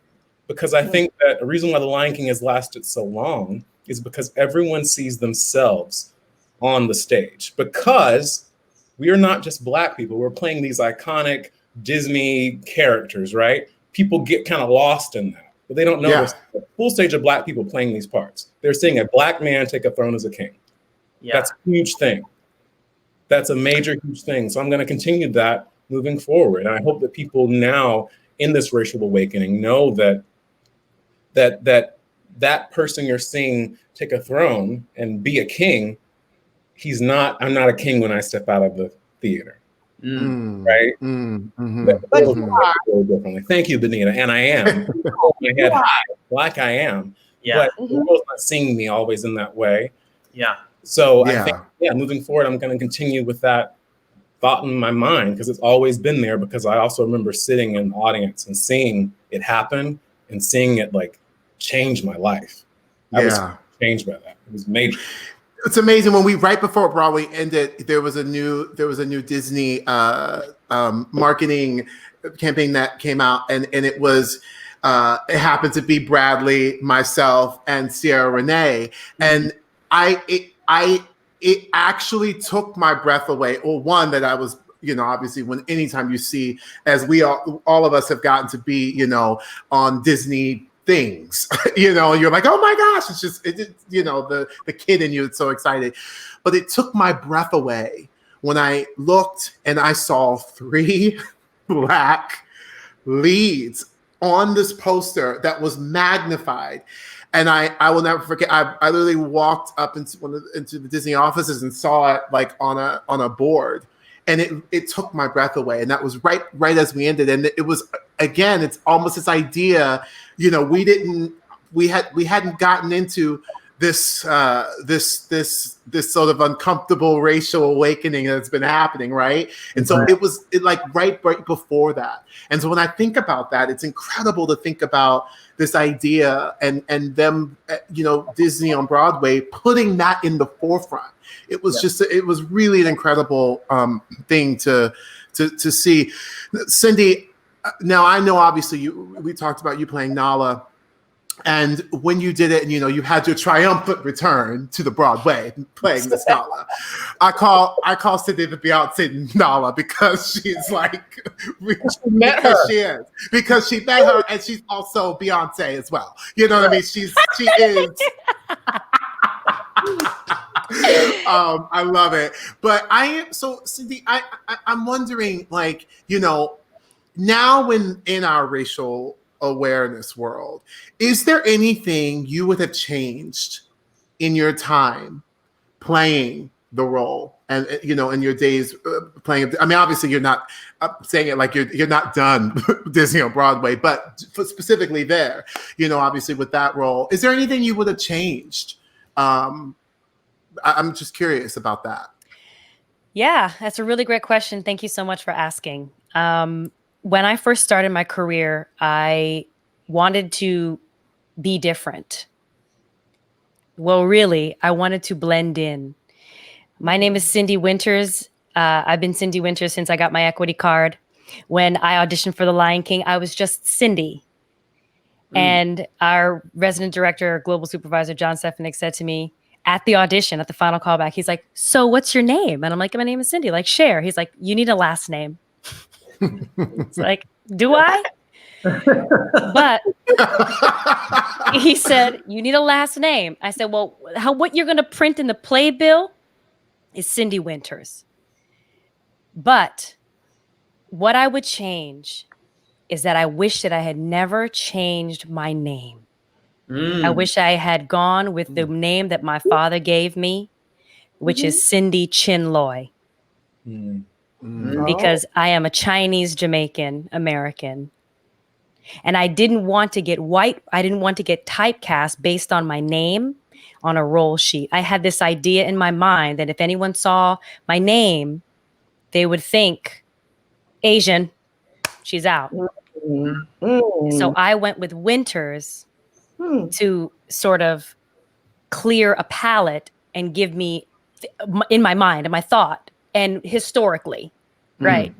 Because I think that the reason why The Lion King has lasted so long is because everyone sees themselves on the stage. Because we are not just Black people. We're playing these iconic Disney characters, right? People get kind of lost in that. But they don't know there's a full stage of Black people playing these parts. They're seeing a Black man take a throne as a king. Yeah. That's a huge thing. That's a major, huge thing. So I'm going to continue that moving forward. And I hope that people now in this racial awakening know that person you're seeing take a throne and be a king, I'm not a king when I step out of the theater. Right? But you are. Differently. Thank you, Benita. And I am. My head high, like I am. Yeah. But the world's not seeing me always in that way. Yeah. So I think, moving forward, I'm going to continue with that thought in my mind because it's always been there. Because I also remember sitting in the audience and seeing it happen and seeing it like change my life. I was changed by that. It was major. It's amazing when right before Broadway ended, there was a new Disney marketing campaign that came out, and it was it happened to be Bradley, myself, and Ciara Renee, and it actually took my breath away. Well, one, that I was, you know, obviously anytime you see, as we all of us have gotten to be, you know, on Disney things, you know, you're like, oh my gosh, it's just, you know, the kid in you is so excited. But it took my breath away when I looked and I saw 3 Black leads on this poster that was magnified. And I will never forget. I literally walked up into the Disney offices and saw it like on a board, and it took my breath away. And that was right as we ended. And it was, again, it's almost this idea, you know, we hadn't gotten into this sort of uncomfortable racial awakening that's been happening, right? And so it was like right before that. And so when I think about that, it's incredible to think about this idea and them, you know, Disney on Broadway putting that in the forefront. It was it was really an incredible thing to see. Cindy, now I know obviously we talked about you playing Nala. And when you did it, and you know, you had your triumphant return to the Broadway playing Miss Nala. I call Cindy the Beyonce Nala because she's like, because she met her, and she's also Beyonce as well. You know what I mean? She is. I love it. But Cindy, I'm wondering, like, you know, now in our racial awareness world, is there anything you would have changed in your time playing the role, and you know, in your days playing? I mean, obviously you're not saying it like you're not done Disney on Broadway, but specifically there, you know, obviously with that role, is there anything you would have changed? I'm just curious about that. Yeah, that's a really great question. Thank you so much for asking. When I first started my career, I wanted to be different. Well, really, I wanted to blend in. My name is Cindy Winters. I've been Cindy Winters since I got my equity card. When I auditioned for The Lion King, I was just Cindy. And our resident director, global supervisor, John Stefanik, said to me at the audition, at the final callback, he's like, "So what's your name?" And I'm like, "My name is Cindy." Like, "Cher." He's like, "You need a last name." It's like, "Do I?" But he said, "You need a last name." I said, "Well, what you're going to print in the playbill is Cindy Winters. But what I would change is that I wish that I had never changed my name. I wish I had gone with the name that my father gave me, which is Cindy Chin-Loy. Because I am a Chinese Jamaican American. And I didn't want to get I didn't want to get typecast based on my name on a roll sheet. I had this idea in my mind that if anyone saw my name, they would think Asian, she's out. So I went with Winters to sort of clear a palette and give me, in my mind and my thought, and historically, right,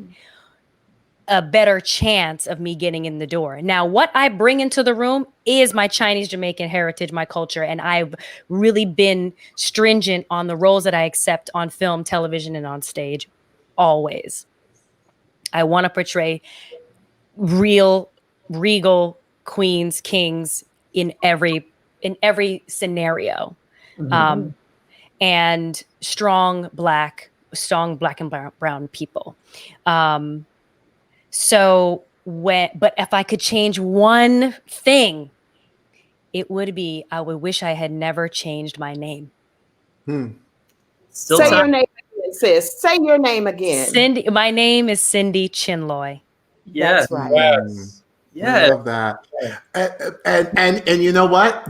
a better chance of me getting in the door. Now, what I bring into the room is my Chinese Jamaican heritage, my culture, and I've really been stringent on the roles that I accept on film, television, and on stage, always. I want to portray real, regal queens, kings in every scenario, and strong black and brown people. But if I could change one thing, it would be, I would wish I had never changed my name. Say your name again, sis. Say your name again. Cindy. My name is Cindy Chin-Loy. Yes. That's right. I love that. And you know what?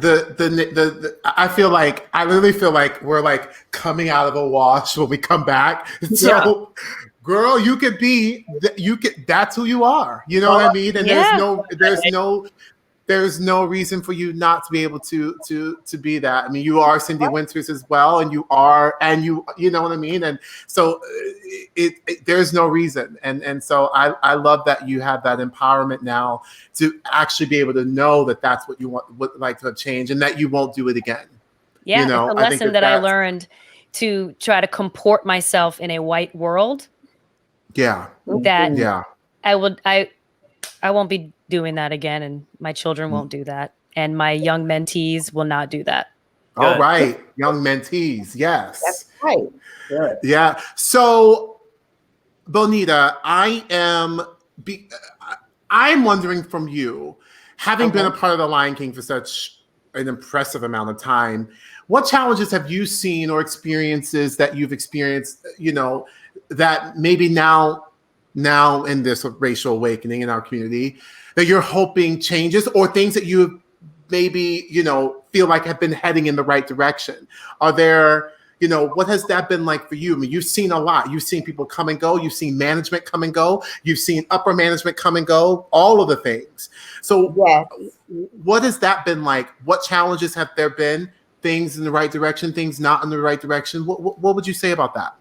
I really feel like we're like coming out of a wash when we come back. So, girl, that's who you are. You know what I mean? And there's no reason for you not to be able to be that. I mean, you are Cindy Winters as well, and you know what I mean? And so there's no reason. And so I love that you have that empowerment now to actually be able to know that that's what you would like to have changed, and that you won't do it again. Yeah, you know, it's a lesson that I learned to try to comport myself in a white world. Yeah. I won't be doing that again, and my children won't do that, and my young mentees will not do that. All right, young mentees, yes. That's right. Good. Yeah. So, Bonita, I I'm wondering from you, having been a part of the Lion King for such an impressive amount of time, what challenges have you seen or experiences that you've experienced, that maybe now in this racial awakening in our community that you're hoping changes, or things that you maybe, feel like have been heading in the right direction? Are there, what has that been like for you? I mean, you've seen a lot. You've seen people come and go. You've seen management come and go. You've seen upper management come and go, all of the things. So Yes. what has that been like? What challenges have there been? Things in the right direction, things not in the right direction. What would you say about that?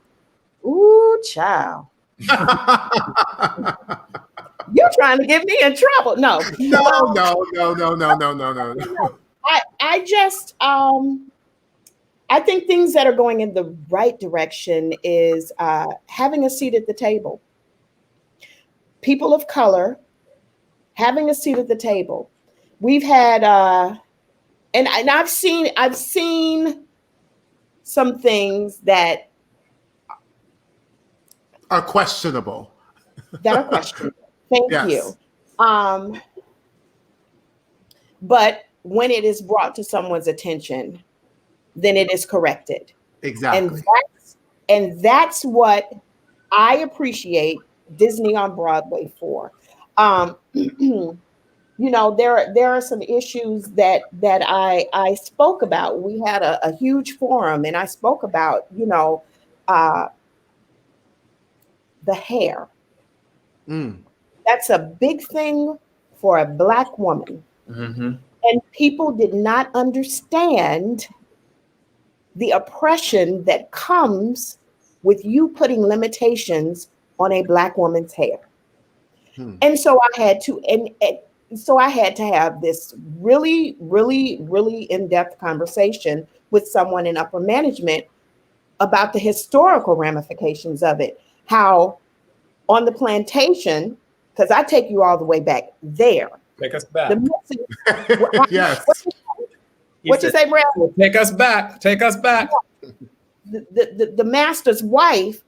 Ooh, child. You're trying to get me in trouble. No. No. I just I think things that are going in the right direction is having a seat at the table. People of color having a seat at the table. We've had and I've seen some things that are questionable. Thank Yes. you. But when it is brought to someone's attention, then it is corrected. Exactly. And that's what I appreciate Disney on Broadway for. There are some issues that I spoke about. We had a huge forum, and I spoke about, the hair. That's a big thing for a Black woman. Mm-hmm. And people did not understand the oppression that comes with you putting limitations on a Black woman's hair. And so I had to, so I had to have this really, really, really in-depth conversation with someone in upper management about the historical ramifications of it. How on the plantation, because I take you all the way back there. Take us back. Yes. What you say, Brad? Take us back. Take us back. The master's wife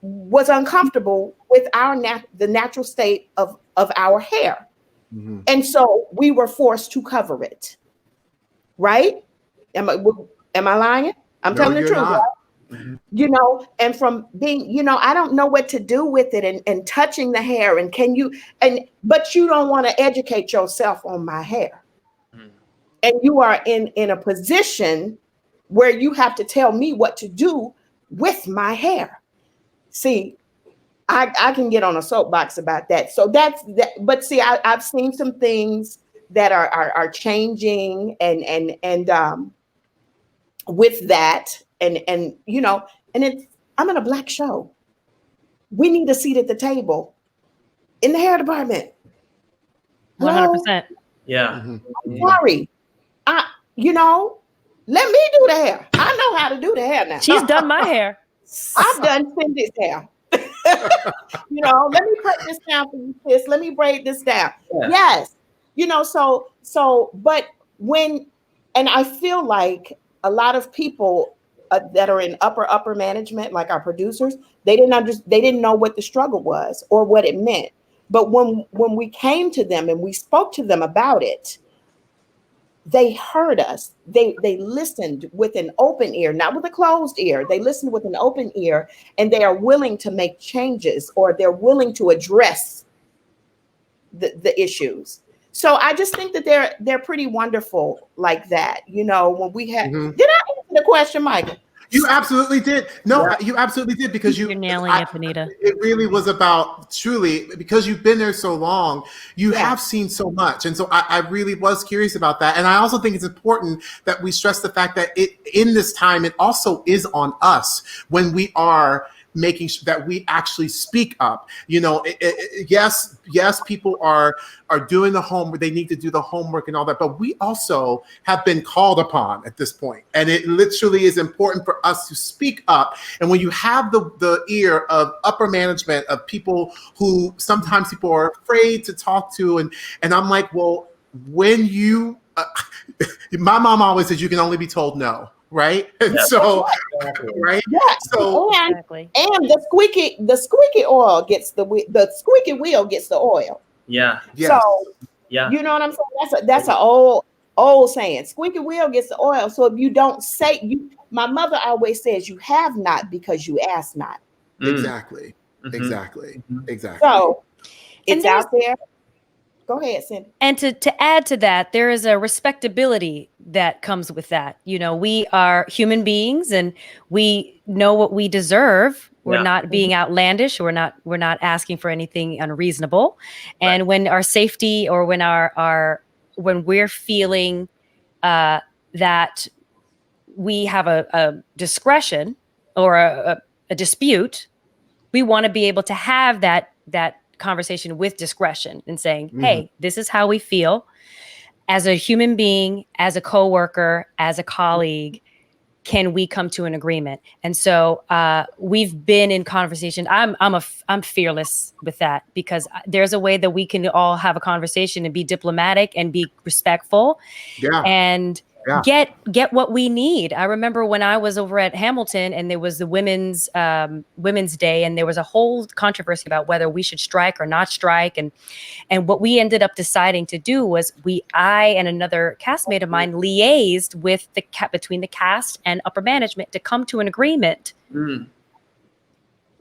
was uncomfortable with the natural state of our hair. And so we were forced to cover it. Right? Am I lying? I'm telling the truth. Right? And from being, I don't know what to do with it and touching the hair but you don't want to educate yourself on my hair. And you are in a position where you have to tell me what to do with my hair. See, I can get on a soapbox about that. So that's that. But see, I've seen some things that are changing and with that. And I'm in a Black show. We need a seat at the table in the hair department. 100%. Yeah. I'm sorry. Let me do the hair. I know how to do the hair now. She's done my hair. I've done Cindy's hair. Let me cut this down for you, sis. Let me braid this down. Yeah. Yes. But and I feel like a lot of people that are in upper management, like our producers, they didn't know what the struggle was or what it meant. But when we came to them and we spoke to them about it, they heard us. They listened with an open ear, not with a closed ear. They listened with an open ear, and they are willing to make changes, or they're willing to address the issues. So I just think that they're pretty wonderful like that. When we had, did I answer the question, Michael? You absolutely did. No, you absolutely did, because You're nailing it, Benita. It really was about, truly, because you've been there so long, you have seen so much. And so I really was curious about that. And I also think it's important that we stress the fact that in this time, it also is on us when we are making sure that we actually speak up. Yes, people are doing the homework. They need to do the homework and all that, but we also have been called upon at this point. And it literally is important for us to speak up. And when you have the ear of upper management, of people who sometimes people are afraid to talk to, and I'm like, well, when you, my mom always says you can only be told no. Right. And so, right. Yeah. So, exactly. And the squeaky oil gets the squeaky wheel gets the oil. Yeah. Yes. So Yeah. you know what I'm saying? That's an old saying. Squeaky wheel gets the oil. So if you don't say my mother always says you have not because you ask not. Exactly. Mhm. Exactly. Mhm. Exactly. So And it's out there. Go ahead, Cindy. And to add to that, there is a respectability that comes with that. You know, we are human beings and we know what we deserve. We're Yeah. not being outlandish. We're not asking for anything unreasonable. And Right. when our safety or when when we're feeling that we have a discretion or a dispute, we want to be able to have that conversation with discretion and saying, hey, this is how we feel as a human being, as a coworker, as a colleague. Can we come to an agreement? And so we've been in conversation. I'm fearless with that because there's a way that we can all have a conversation and be diplomatic and be respectful Yeah. and Yeah. get what we need. I remember when I was over at Hamilton and there was the women's day, and there was a whole controversy about whether we should strike or not strike. And what we ended up deciding to do was I and another castmate of mine liaised with between the cast and upper management to come to an agreement. Mm.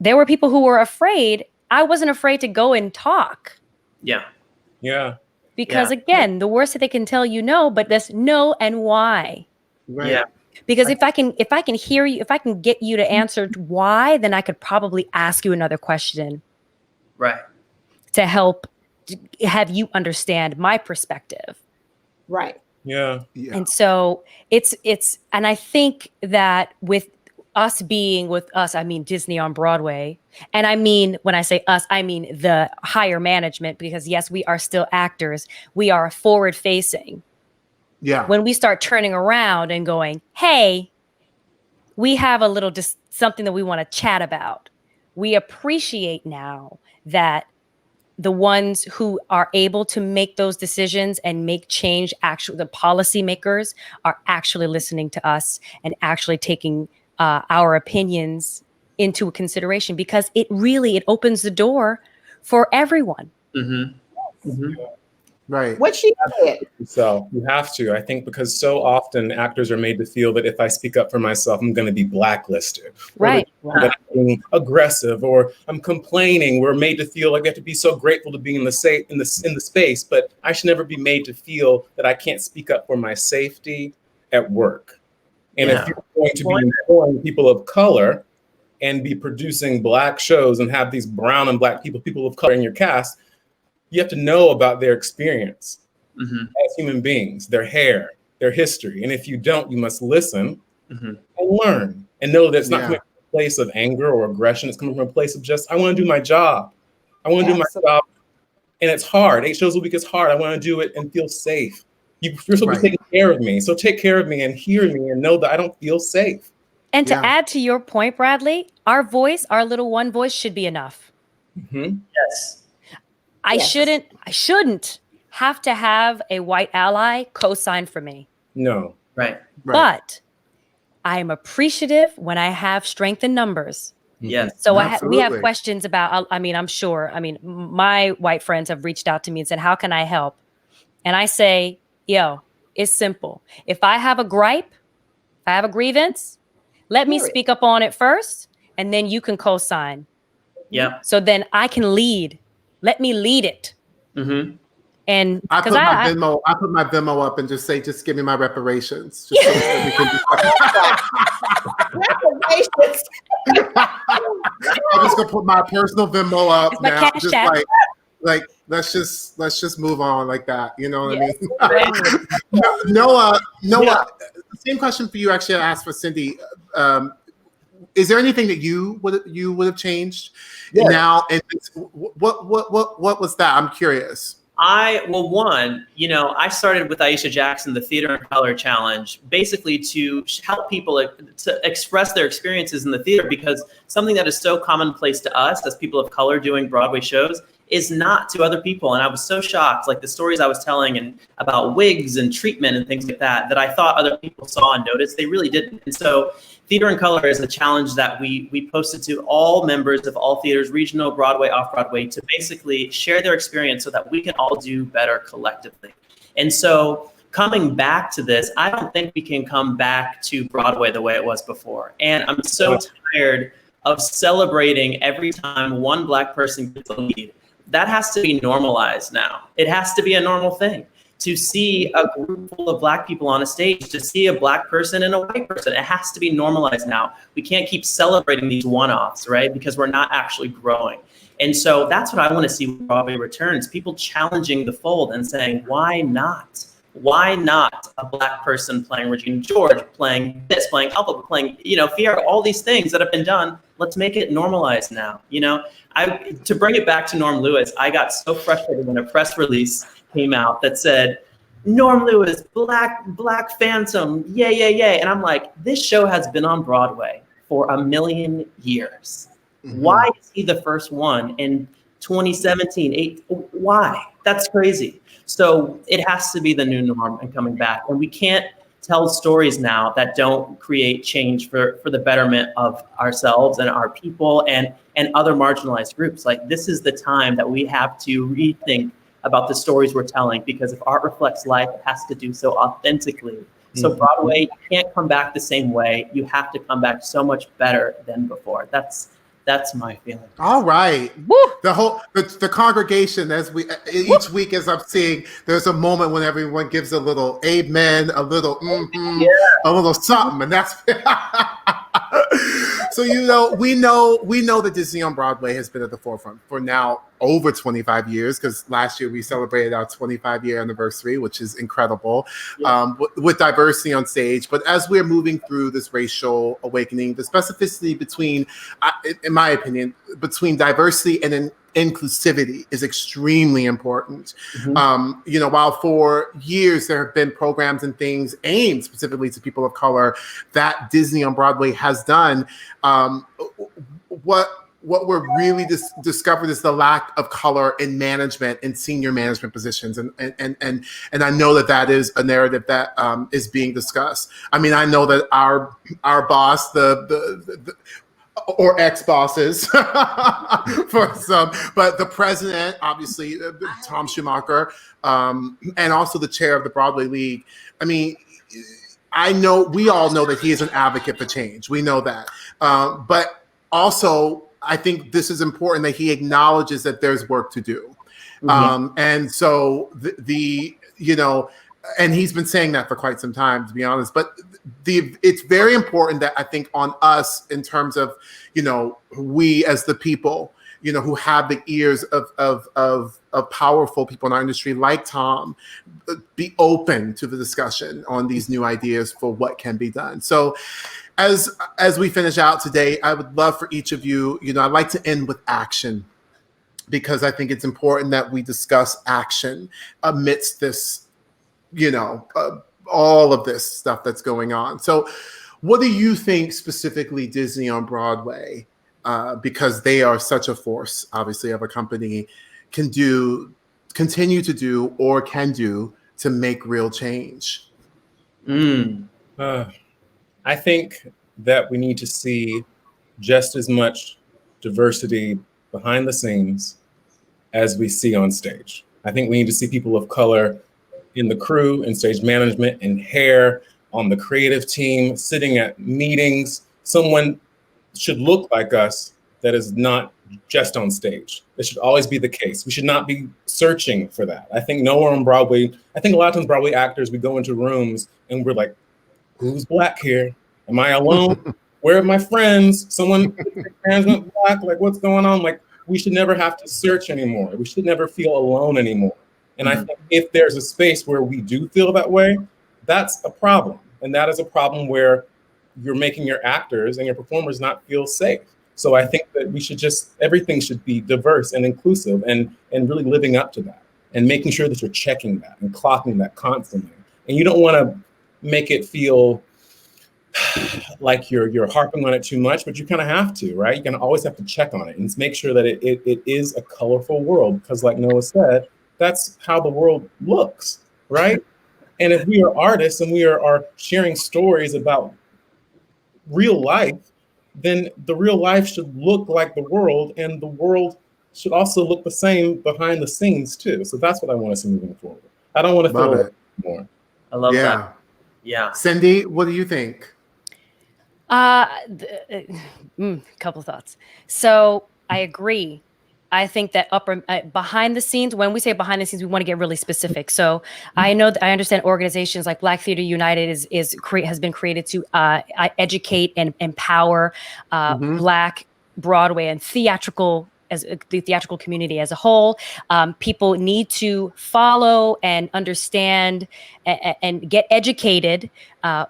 There were people who were afraid. I wasn't afraid to go and talk. Yeah. Yeah. Because again, the worst that they can tell you no, but that's no and why. Right. Yeah. Because if I can hear you, if I can get you to answer why, then I could probably ask you another question Right. to help have you understand my perspective. Right. Yeah. Yeah. And so it's and I think that with us, I mean Disney on Broadway. And I mean, when I say us, I mean the higher management, because yes, we are still actors. We are forward facing. Yeah. When we start turning around and going, hey, we have a little something that we want to chat about. We appreciate now that the ones who are able to make those decisions and make change, actually the policymakers are actually listening to us and actually taking our opinions into consideration, because it opens the door for everyone. Mm-hmm. Mm-hmm. Right. What she said. So you have to, I think, because so often actors are made to feel that if I speak up for myself, I'm going to be blacklisted. Right. That I'm being aggressive or I'm complaining. We're made to feel like I have to be so grateful to be in the space, but I should never be made to feel that I can't speak up for my safety at work. And if you're going to be employing people of color and be producing Black shows and have these brown and Black people of color in your cast, you have to know about their experience as human beings, their hair, their history. And if you don't, you must listen and learn and know that it's not coming from a place of anger or aggression. It's coming from a place of just, I want to do my job. I want to do my job. And it's hard. 8 shows a week is hard. I want to do it and feel safe. You're supposed to be taking care of me. So take care of me and hear me and know that I don't feel safe. And to add to your point, Bradley, our little one voice should be enough. Yes. I shouldn't have to have a white ally co-sign for me. No. Right. But I am appreciative when I have strength in numbers. Yes. So we have questions about, I'm sure, my white friends have reached out to me and said, how can I help? And I say, yo, it's simple. If I have a gripe, if I have a grievance, let me speak up on it first, and then you can co-sign. Yeah. So then I can lead. Let me lead it. Mm-hmm. And I put my Venmo up and just give me my reparations. Just so that we can Reparations. I'm just gonna put my personal Venmo up It's my now. Cash Just App. like let's just move on like that. You know what I mean? Noah, same question for you. Actually, I asked for Cindy. Is there anything that you would have changed now? And what was that? I'm curious. I started with Aisha Jackson, the Theater in Color Challenge, basically to help people to express their experiences in the theater, because something that is so commonplace to us as people of color doing Broadway shows is not to other people. And I was so shocked, like the stories I was telling and about wigs and treatment and things like that, that I thought other people saw and noticed. They really didn't. And so Theater in Color is a challenge that we posted to all members of all theaters, regional, Broadway, off-Broadway, to basically share their experience so that we can all do better collectively. And so coming back to this, I don't think we can come back to Broadway the way it was before. And I'm so tired of celebrating every time one Black person gets a lead. That has to be normalized now. It has to be a normal thing. To see a group full of Black people on a stage, to see a Black person and a white person, it has to be normalized now. We can't keep celebrating these one-offs, right? Because we're not actually growing. And so that's what I want to see when Broadway returns, people challenging the fold and saying, why not? Why not a Black person playing Regina George, playing this, playing Elba, playing, Fiyero, all these things that have been done, let's make it normalized now. To bring it back to Norm Lewis, I got so frustrated when a press release came out that said, Norm Lewis, Black Phantom, yay. And I'm like, this show has been on Broadway for 1,000,000 years. Mm-hmm. Why is he the first one in 2017? Why? That's crazy. So it has to be the new norm and coming back. And we can't tell stories now that don't create change for the betterment of ourselves and our people and other marginalized groups. Like, this is the time that we have to rethink about the stories we're telling, because if art reflects life, it has to do so authentically. So Broadway, you can't come back the same way. You have to come back so much better than before. That's my feeling. All right. Woo! The congregation, as each week as I'm seeing, there's a moment when everyone gives a little amen, a little a little something, and that's so we know that Disney on Broadway has been at the forefront for now over 25 years, because last year we celebrated our 25-year anniversary, which is incredible, with diversity on stage. But as we're moving through this racial awakening, the specificity between, in my opinion, between diversity and inclusivity is extremely important. Mm-hmm. While for years there have been programs and things aimed specifically to people of color that Disney on Broadway has done, what we're really discovered is the lack of color in management and senior management positions, and I know that is a narrative that is being discussed. I mean, I know that our boss, the or ex-bosses for some, but the president, obviously, Tom Schumacher, and also the chair of the Broadway League. I mean, we all know that he is an advocate for change. We know that, but also, I think this is important that he acknowledges that there's work to do. Mm-hmm. And so and he's been saying that for quite some time, to be honest, but it's very important that I think on us in terms of, we as the people, who have the ears of powerful people in our industry like Tom, be open to the discussion on these new ideas for what can be done. So as we finish out today, I would love for each of you, I'd like to end with action, because I think it's important that we discuss action amidst this, all of this stuff that's going on. So what do you think specifically Disney on Broadway, because they are such a force, obviously, of a company, continue to do or can do to make real change? I think that we need to see just as much diversity behind the scenes as we see on stage. I think we need to see people of color in the crew, in stage management, in hair, on the creative team, sitting at meetings. Someone should look like us that is not just on stage. That should always be the case. We should not be searching for that. I think nowhere on Broadway, I think a lot of times Broadway actors, we go into rooms and we're like, who's Black here? Am I alone? Where are my friends? Someone management Black, like what's going on? Like, we should never have to search anymore. We should never feel alone anymore. And I think if there's a space where we do feel that way, that's a problem. And that is a problem where you're making your actors and your performers not feel safe. So I think that we should everything should be diverse and inclusive and really living up to that and making sure that you're checking that and clocking that constantly. And you don't want to make it feel like you're harping on it too much, but you kind of have to, right? You kind of always have to check on it and make sure that it is a colorful world, because like Noah said, that's how the world looks, right? And if we are artists and we are sharing stories about real life, then the real life should look like the world, and the world should also look the same behind the scenes too. So that's what I want to see moving forward. I don't want to Love feel it. more. I love Yeah. that. Yeah. Cindy, what do you think? Couple thoughts. So I agree. I think that behind the scenes, when we say behind the scenes, we want to get really specific. So I understand organizations like Black Theater United has been created to educate and empower Black Broadway and the theatrical community as a whole. People need to follow and understand and get educated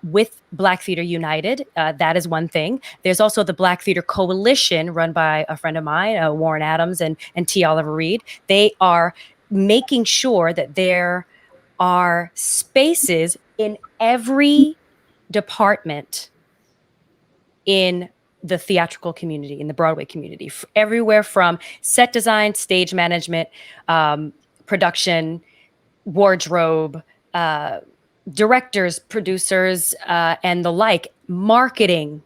with Black Theater United. That is one thing. There's also the Black Theater Coalition, run by a friend of mine, Warren Adams and T. Oliver Reed. They are making sure that there are spaces in every department in the theatrical community, in the Broadway community, everywhere from set design, stage management, production, wardrobe, directors, producers, and the like, marketing.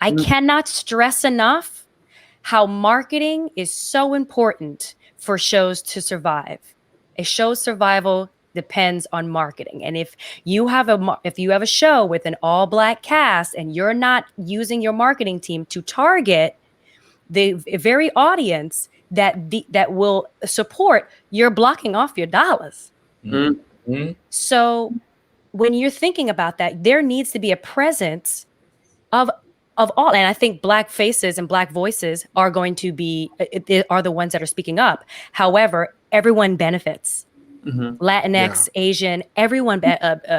I cannot stress enough how marketing is so important for shows to survive. A show's survival depends on marketing. And if you have a show with an all-Black cast and you're not using your marketing team to target the very audience that will support, you're blocking off your dollars. Mm-hmm. So when you're thinking about that, there needs to be a presence of all, and I think Black faces and Black voices are going to be are the ones that are speaking up. However, everyone benefits. Mm-hmm. Latinx, Asian, everyone,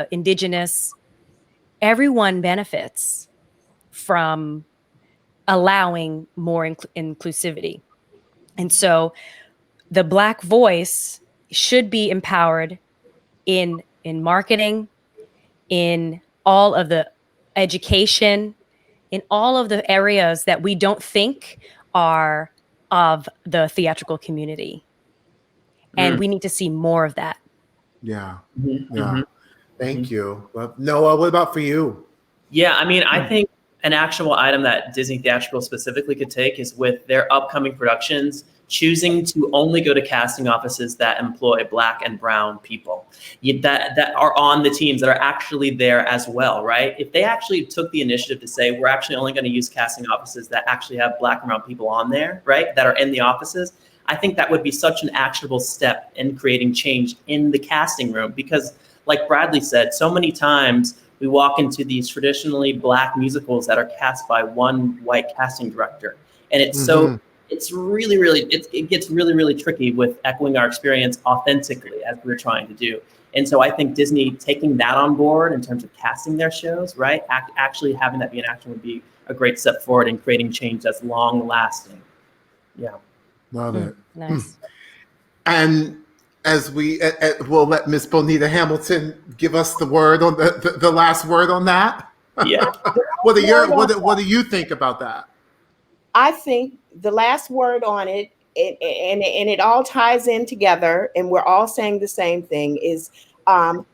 Indigenous, everyone benefits from allowing more inclusivity. And so the Black voice should be empowered in marketing, in all of the education, in all of the areas that we don't think are of the theatrical community. And we need to see more of that. Yeah. Mm-hmm. Yeah. Mm-hmm. Thank you. Noah, what about for you? Yeah, I mean, I think an actionable item that Disney Theatrical specifically could take is with their upcoming productions, choosing to only go to casting offices that employ Black and brown people that are on the teams, that are actually there as well, right? If they actually took the initiative to say, we're actually only going to use casting offices that actually have Black and brown people on there, right, that are in the offices, I think that would be such an actionable step in creating change in the casting room. Because like Bradley said, so many times we walk into these traditionally Black musicals that are cast by one white casting director. And it's it's really, really, it gets really, really tricky with echoing our experience authentically as we're trying to do. And so I think Disney taking that on board in terms of casting their shows, right? Actually having that be an action would be a great step forward in creating change that's long lasting. Yeah. Love it. Nice. And as we'll let Miss Bonita Hamilton give us the word on the last word on that. Yeah. What do you think about that? I think the last word on it, and it all ties in together, and we're all saying the same thing, is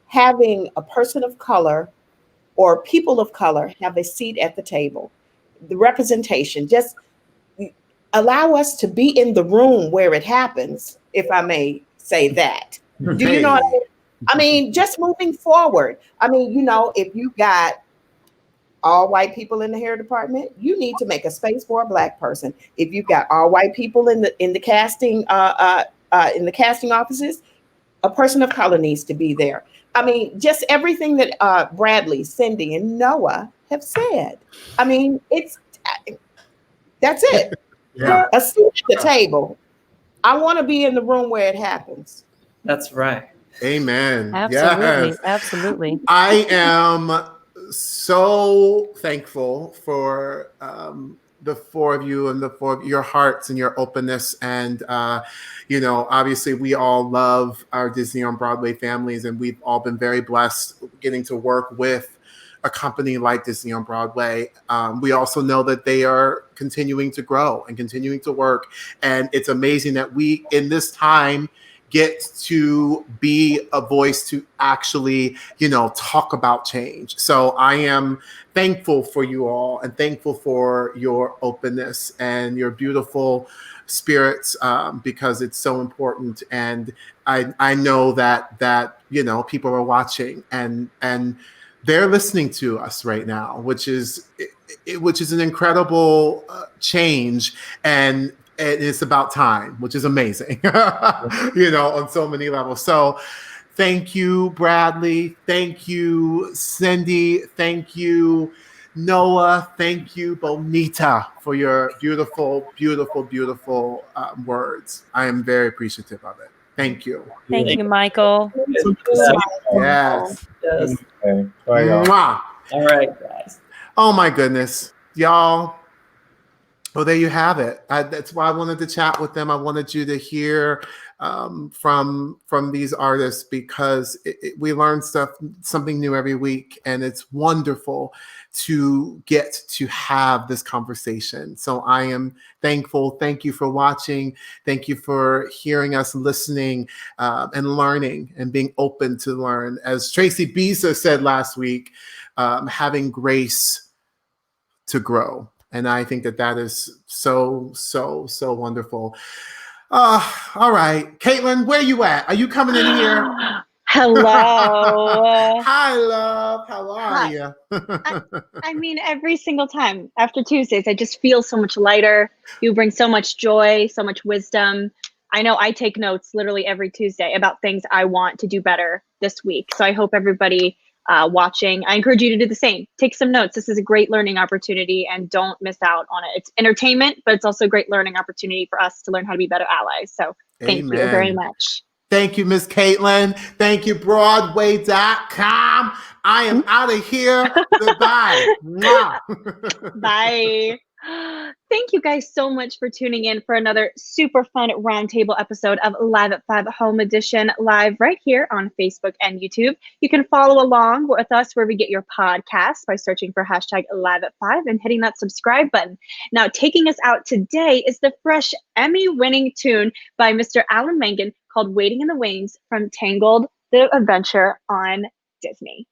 having a person of color or people of color have a seat at the table. The representation, just allow us to be in the room where it happens, if I may say that. Do you know what I mean? I mean, just moving forward. I mean, you know, if you got all white people in the hair department, you need to make a space for a Black person. If you've got all white people in the casting offices, a person of color needs to be there. I mean, just everything that Bradley, Cindy, and Noah have said. I mean, that's it. Yeah. A seat at the table. I want to be in the room where it happens. That's right. Amen. Absolutely. Yes. Absolutely. I am so thankful for the four of you and your hearts and your openness. And, you know, obviously we all love our Disney on Broadway families, and we've all been very blessed getting to work with a company like Disney on Broadway. We also know that they are continuing to grow and continuing to work. And it's amazing that we, in this time, get to be a voice to actually, talk about change. So I am thankful for you all and thankful for your openness and your beautiful spirits, because it's so important. And I know that people are watching and they're listening to us right now, which is an incredible change. And it's about time, which is amazing, on so many levels. So thank you, Bradley. Thank you, Cindy. Thank you, Noah. Thank you, Bonita, for your beautiful, beautiful, beautiful words. I am very appreciative of it. Thank you. Thank you, Michael. Yes. Okay. Bye, y'all. Mwah. All right, guys. Oh my goodness, y'all. Well, there you have it. That's why I wanted to chat with them. I wanted you to hear from these artists, because we learn something new every week, and it's wonderful to get to have this conversation. So I am thankful. Thank you for watching. Thank you for hearing us, listening, and learning, and being open to learn. As Tracy Bisa said last week, having grace to grow. And I think that is so, so, so wonderful. All right. Caitlin, where you at? Are you coming in here? Hello. Hi, love. How are Hi. you? I mean, every single time after Tuesdays, I just feel so much lighter. You bring so much joy, so much wisdom. I know I take notes literally every Tuesday about things I want to do better this week. So I hope everybody watching, I encourage you to do the same. Take some notes. This is a great learning opportunity, and don't miss out on it. It's entertainment, but it's also a great learning opportunity for us to learn how to be better allies. So thank you very much. Thank you, Miss Caitlin. Thank you, Broadway.com. I am out of here. Goodbye. Mwah. Bye. Thank you guys so much for tuning in for another super fun roundtable episode of Live at 5 Home Edition, live right here on Facebook and YouTube. You can follow along with us wherever you get your podcasts by searching for hashtag Live at 5 and hitting that subscribe button. Now, taking us out today is the fresh Emmy-winning tune by Mr. Alan Menken called Waiting in the Wings from Tangled, the Adventure on Disney.